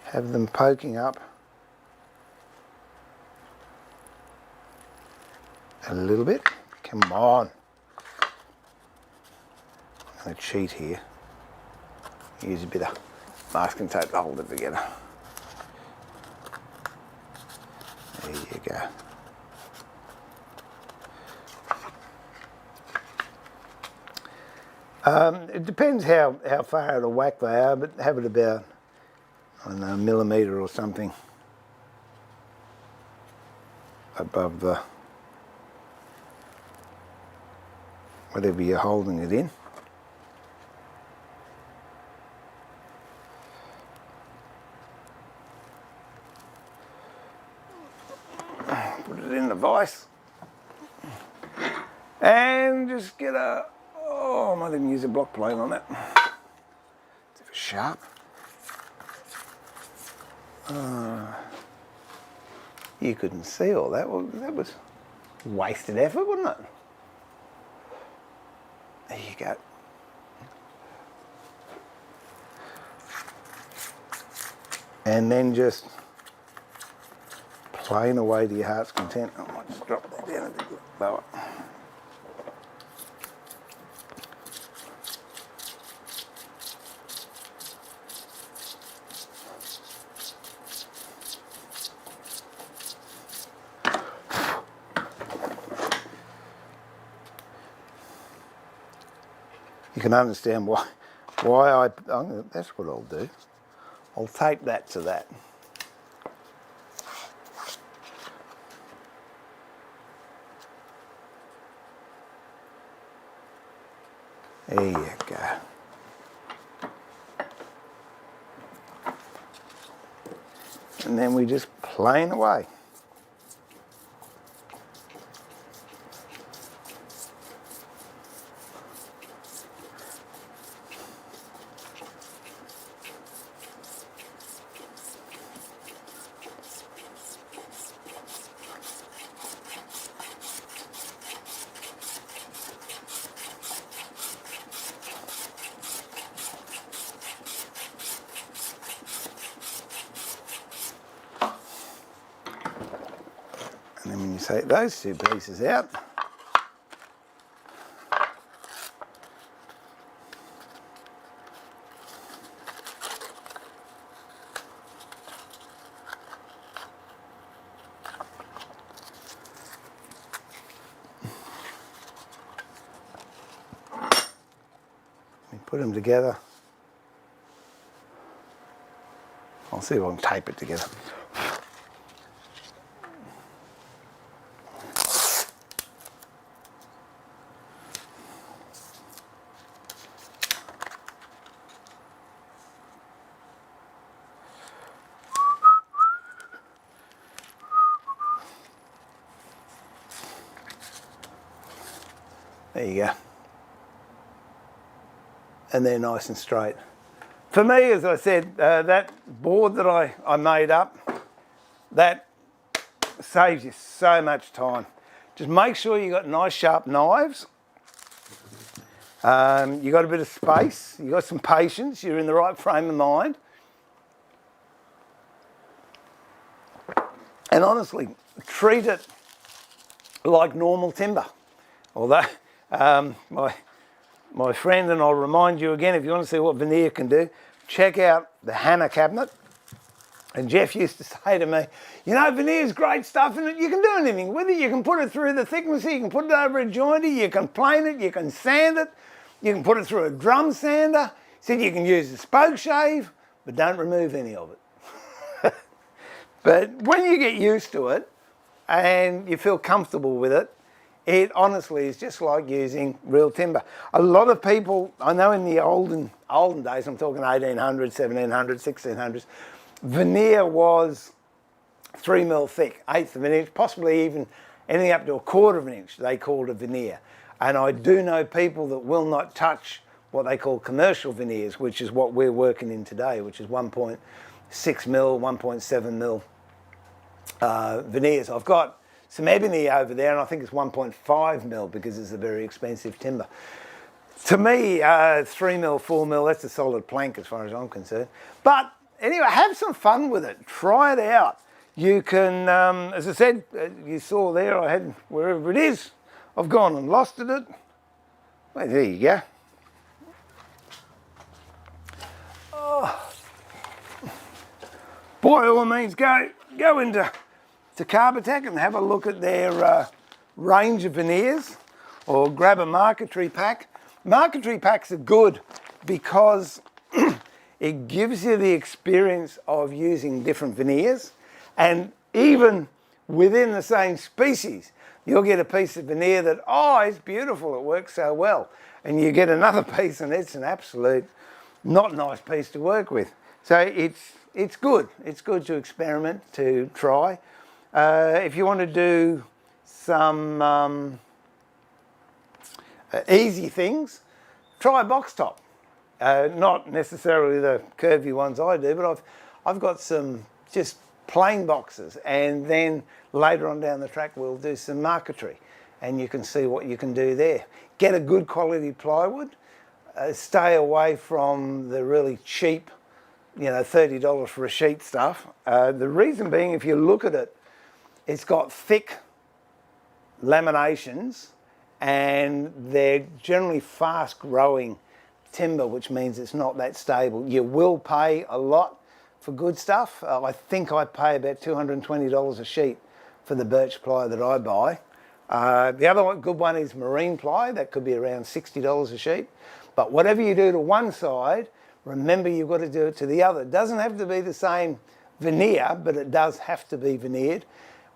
have them poking up a little bit. Come on. I'm going to cheat here. Use a bit of masking tape to hold it together. There you go. It depends how far out of whack they are, but have it about, I don't know, a millimetre or something above the whatever you're holding it in. Put it in the vise and just get a, oh, I might even use a block plane on that. It's sharp. You couldn't see all that. Well, that was wasted effort, wasn't it? There you go. And then just plane away to your heart's content. I might just drop that down a bit lower. You can understand why that's what I'll do. I'll tape that to that. There you go. and then we just plane away. And then when you take those two pieces out, we put them together. I'll see if I can tape it together. There you go. And they're nice and straight. For me, as I said, that board that I made up, that saves you so much time. Just make sure you got nice sharp knives. You got a bit of space, you got some patience, you're in the right frame of mind. And honestly, treat it like normal timber. Although, my friend, and I'll remind you again, if you want to see what veneer can do, check out the Hannah cabinet. And Jeff used to say to me, you know, veneer's great stuff, and you can do anything with it. You can put it through the thicknesser, you can put it over a jointer, you can plane it, you can sand it, you can put it through a drum sander. He said you can use a spoke shave, but don't remove any of it. But when you get used to it and you feel comfortable with it, it honestly is just like using real timber. A lot of people, I know in the olden days, I'm talking 1800s, 1700s, 1600s, veneer was 3mm thick, 1/8 of an inch, possibly even anything up to 1/4 of an inch, they called a veneer. And I do know people that will not touch what they call commercial veneers, which is what we're working in today, which is 1.6mm, 1.7mm veneers. I've got some ebony over there, and I think it's 1.5mm because it's a very expensive timber. To me, 3mm, 4mm, that's a solid plank as far as I'm concerned. But anyway, have some fun with it. Try it out. You can, as I said, you saw there, I had, wherever it is, I've gone and lost it. Well, there you go. Oh. By all means, go into Carbotech and have a look at their range of veneers, or grab a marquetry pack. Marquetry packs are good because it gives you the experience of using different veneers, and even within the same species, you'll get a piece of veneer that, oh, it's beautiful, it works so well. And you get another piece and it's an absolute not nice piece to work with. So it's good. It's good to experiment, to try. If you want to do some easy things, try a box top. Not necessarily the curvy ones I do, but I've got some just plain boxes, and then later on down the track we'll do some marquetry, and you can see what you can do there. Get a good quality plywood. Stay away from the really cheap, you know, $30 for a sheet stuff. The reason being, if you look at it, it's got thick laminations, and they're generally fast growing timber, which means it's not that stable. You will pay a lot for good stuff. I think I pay about $220 a sheet for the birch ply that I buy. The other good one is marine ply. That could be around $60 a sheet. But whatever you do to one side, remember you've got to do it to the other. It doesn't have to be the same veneer, but it does have to be veneered.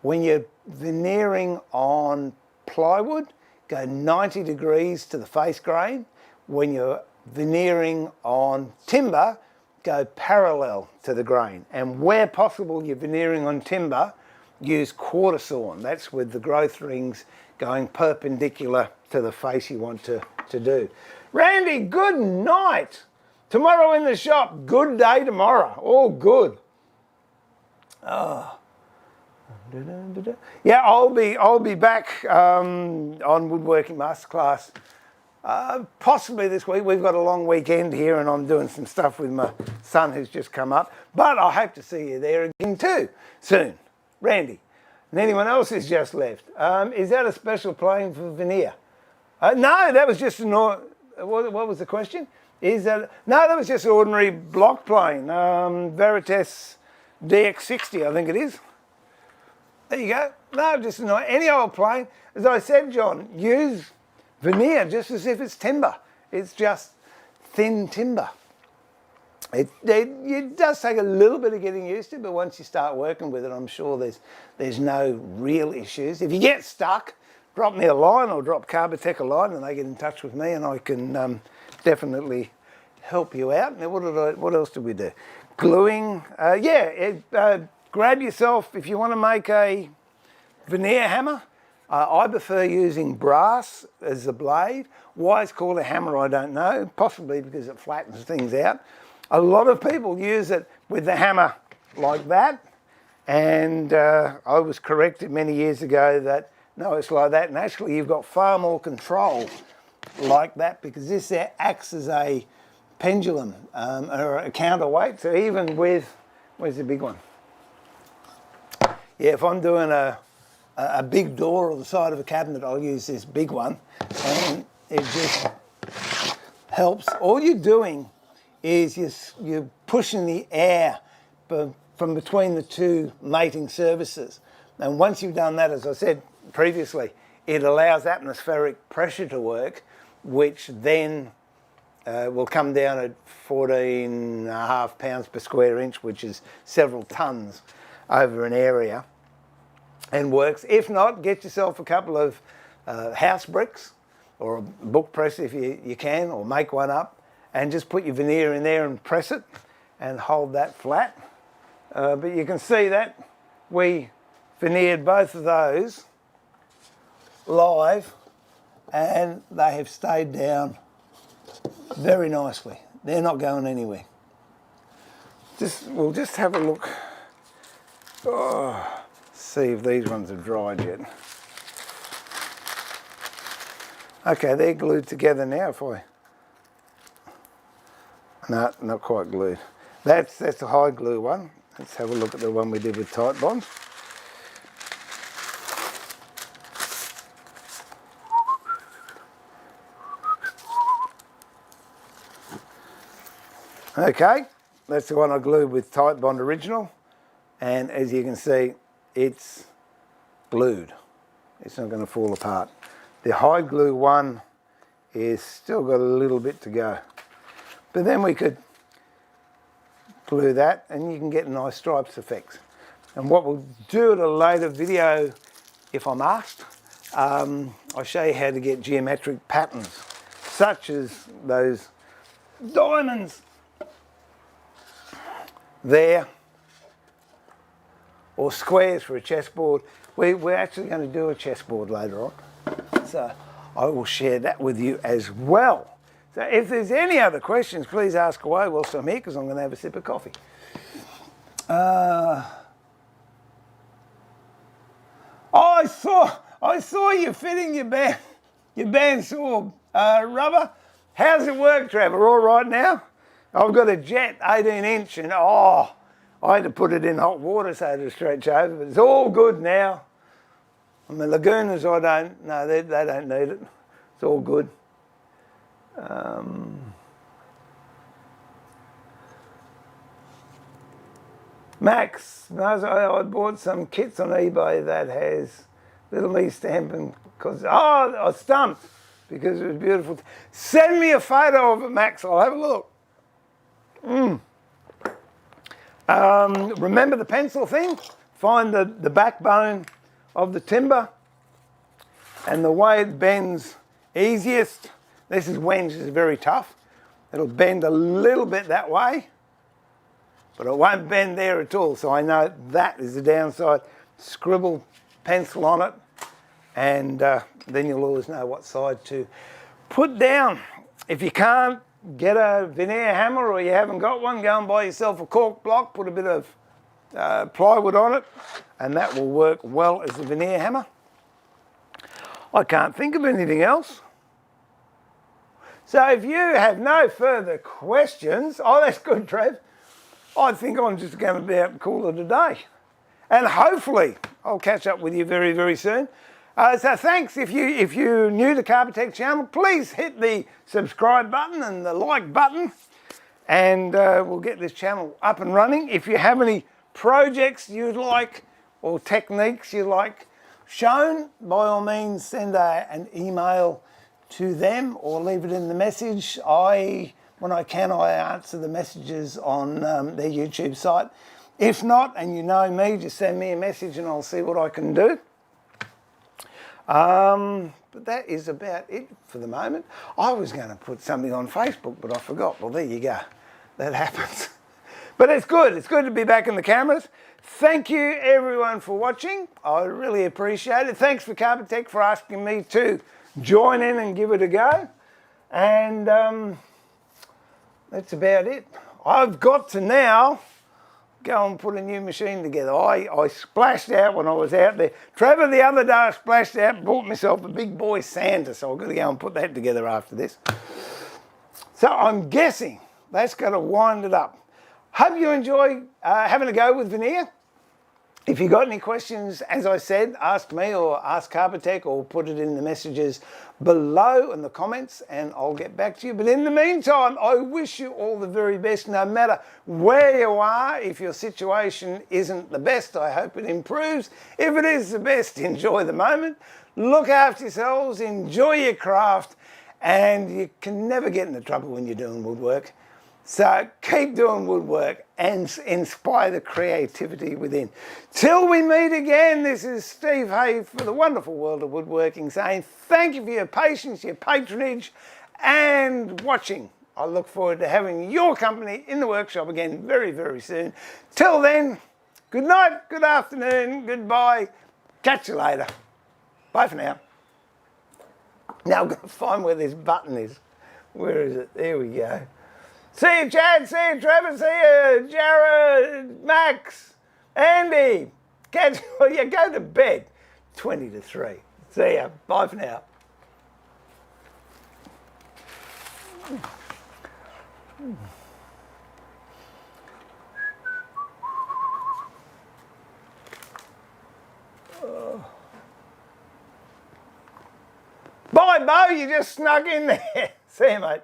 When you're veneering on plywood, go 90 degrees to the face grain. When you're veneering on timber, go parallel to the grain. And where possible, you're veneering on timber, use quarter sawn. That's with the growth rings going perpendicular to the face you want to do. Randy, good night. Tomorrow in the shop, good day tomorrow. All good. Oh. Yeah, I'll be back on Woodworking Masterclass possibly this week. We've got a long weekend here and I'm doing some stuff with my son who's just come up. But I hope to see you there again too soon. Randy. And anyone else who's just left. Is that a special plane for veneer? No, that was just what was the question? No, that was just an ordinary block plane. Veritas DX60, I think it is. There you go. No, just any old plane. As I said, John, use veneer just as if it's timber. It's just thin timber. It does take a little bit of getting used to, but once you start working with it, I'm sure there's no real issues. If you get stuck, drop me a line or drop Carbotech a line and they get in touch with me and I can definitely help you out. Now, what else did we do? Gluing. Grab yourself, if you want to make a veneer hammer, I prefer using brass as the blade. Why it's called a hammer, I don't know. Possibly because it flattens things out. A lot of people use it with the hammer like that. And I was corrected many years ago that, no, it's like that. And actually, you've got far more control like that because this acts as a pendulum or a counterweight. So even with, where's the big one? Yeah, if I'm doing a big door or the side of a cabinet, I'll use this big one. And it just helps. All you're doing is you're pushing the air from between the two mating surfaces. And once you've done that, as I said previously, it allows atmospheric pressure to work, which then will come down at 14.5 pounds per square inch, which is several tons over an area, and works. If not, get yourself a couple of house bricks or a book press if you can, or make one up, and just put your veneer in there and press it and hold that flat. But you can see that we veneered both of those live and they have stayed down very nicely. They're not going anywhere. We'll just have a look. Oh, see if these ones are dried yet. Okay, they're glued together now. No, not quite glued. That's the high glue one. Let's have a look at the one we did with tight bond. Okay, that's the one I glued with tight bond original. And as you can see, it's glued. It's not going to fall apart. The high glue one is still got a little bit to go. But then we could glue that and you can get nice stripes effects. And what we'll do at a later video, if I'm asked, I'll show you how to get geometric patterns, such as those diamonds there, or squares for a chessboard. We're actually going to do a chessboard later on, so I will share that with you as well. So if there's any other questions, please ask away whilst I'm here, because I'm going to have a sip of coffee. I saw you fitting your bandsaw rubber. How's it work, Trevor? All right now? I've got a jet 18-inch and I had to put it in hot water so to stretch over, but it's all good now. I mean, Lagunas, they don't need it. It's all good. Max knows I bought some kits on eBay that has little me stamping because, I stumped because it was beautiful. Send me a photo of it, Max. I'll have a look. Remember the pencil thing? Find the backbone of the timber and the way it bends easiest. This is very tough. It'll bend a little bit that way but it won't bend there at all. So I know that is the downside. Scribble pencil on it, and then you'll always know what side to put down. If you can't get a veneer hammer or you haven't got one, go and buy yourself a cork block, put a bit of plywood on it, and that will work well as a veneer hammer. I can't think of anything else. So if you have no further questions, oh, that's good, Trev. I think I'm just going to be out and call it a day. And hopefully I'll catch up with you very, very soon. So thanks. If you're new to Carbotech channel, please hit the subscribe button and the like button, and we'll get this channel up and running. If you have any projects you'd like or techniques you'd like shown, by all means send an email to them or leave it in the message. When I can, I answer the messages on their YouTube site. If not, and you know me, just send me a message and I'll see what I can do. But that is about it for the moment. I was going to put something on Facebook, but I forgot. Well, there you go. That happens. But it's good. It's good to be back in the cameras. Thank you, everyone, for watching. I really appreciate it. Thanks for Carbotech for asking me to join in and give it a go. And that's about it. I've got to now go and put a new machine together. I splashed out when I was out there. Trevor, the other day, I splashed out and bought myself a big boy sander, so I've got to go and put that together after this. So I'm guessing that's going to wind it up. Hope you enjoy having a go with veneer. If you've got any questions, as I said, ask me or ask Carbotech or put it in the messages below in the comments and I'll get back to you. But in the meantime, I wish you all the very best, no matter where you are. If your situation isn't the best, I hope it improves. If it is the best, enjoy the moment. Look after yourselves, enjoy your craft, and you can never get into trouble when you're doing woodwork. So keep doing woodwork and inspire the creativity within. Till we meet again, this is Steve Hay for the wonderful world of woodworking, saying thank you for your patience, your patronage and watching. I look forward to having your company in the workshop again very, very soon. Till then, good night, good afternoon, goodbye. Catch you later. Bye for now. Now I've got to find where this button is. Where is it? There we go. See you, Chad. See you, Trevor. See you, Jared, Max, Andy. Catch, well, you go to bed. 20 to 3. See ya. Bye for now. Bye, Bo. You just snuck in there. See you, mate.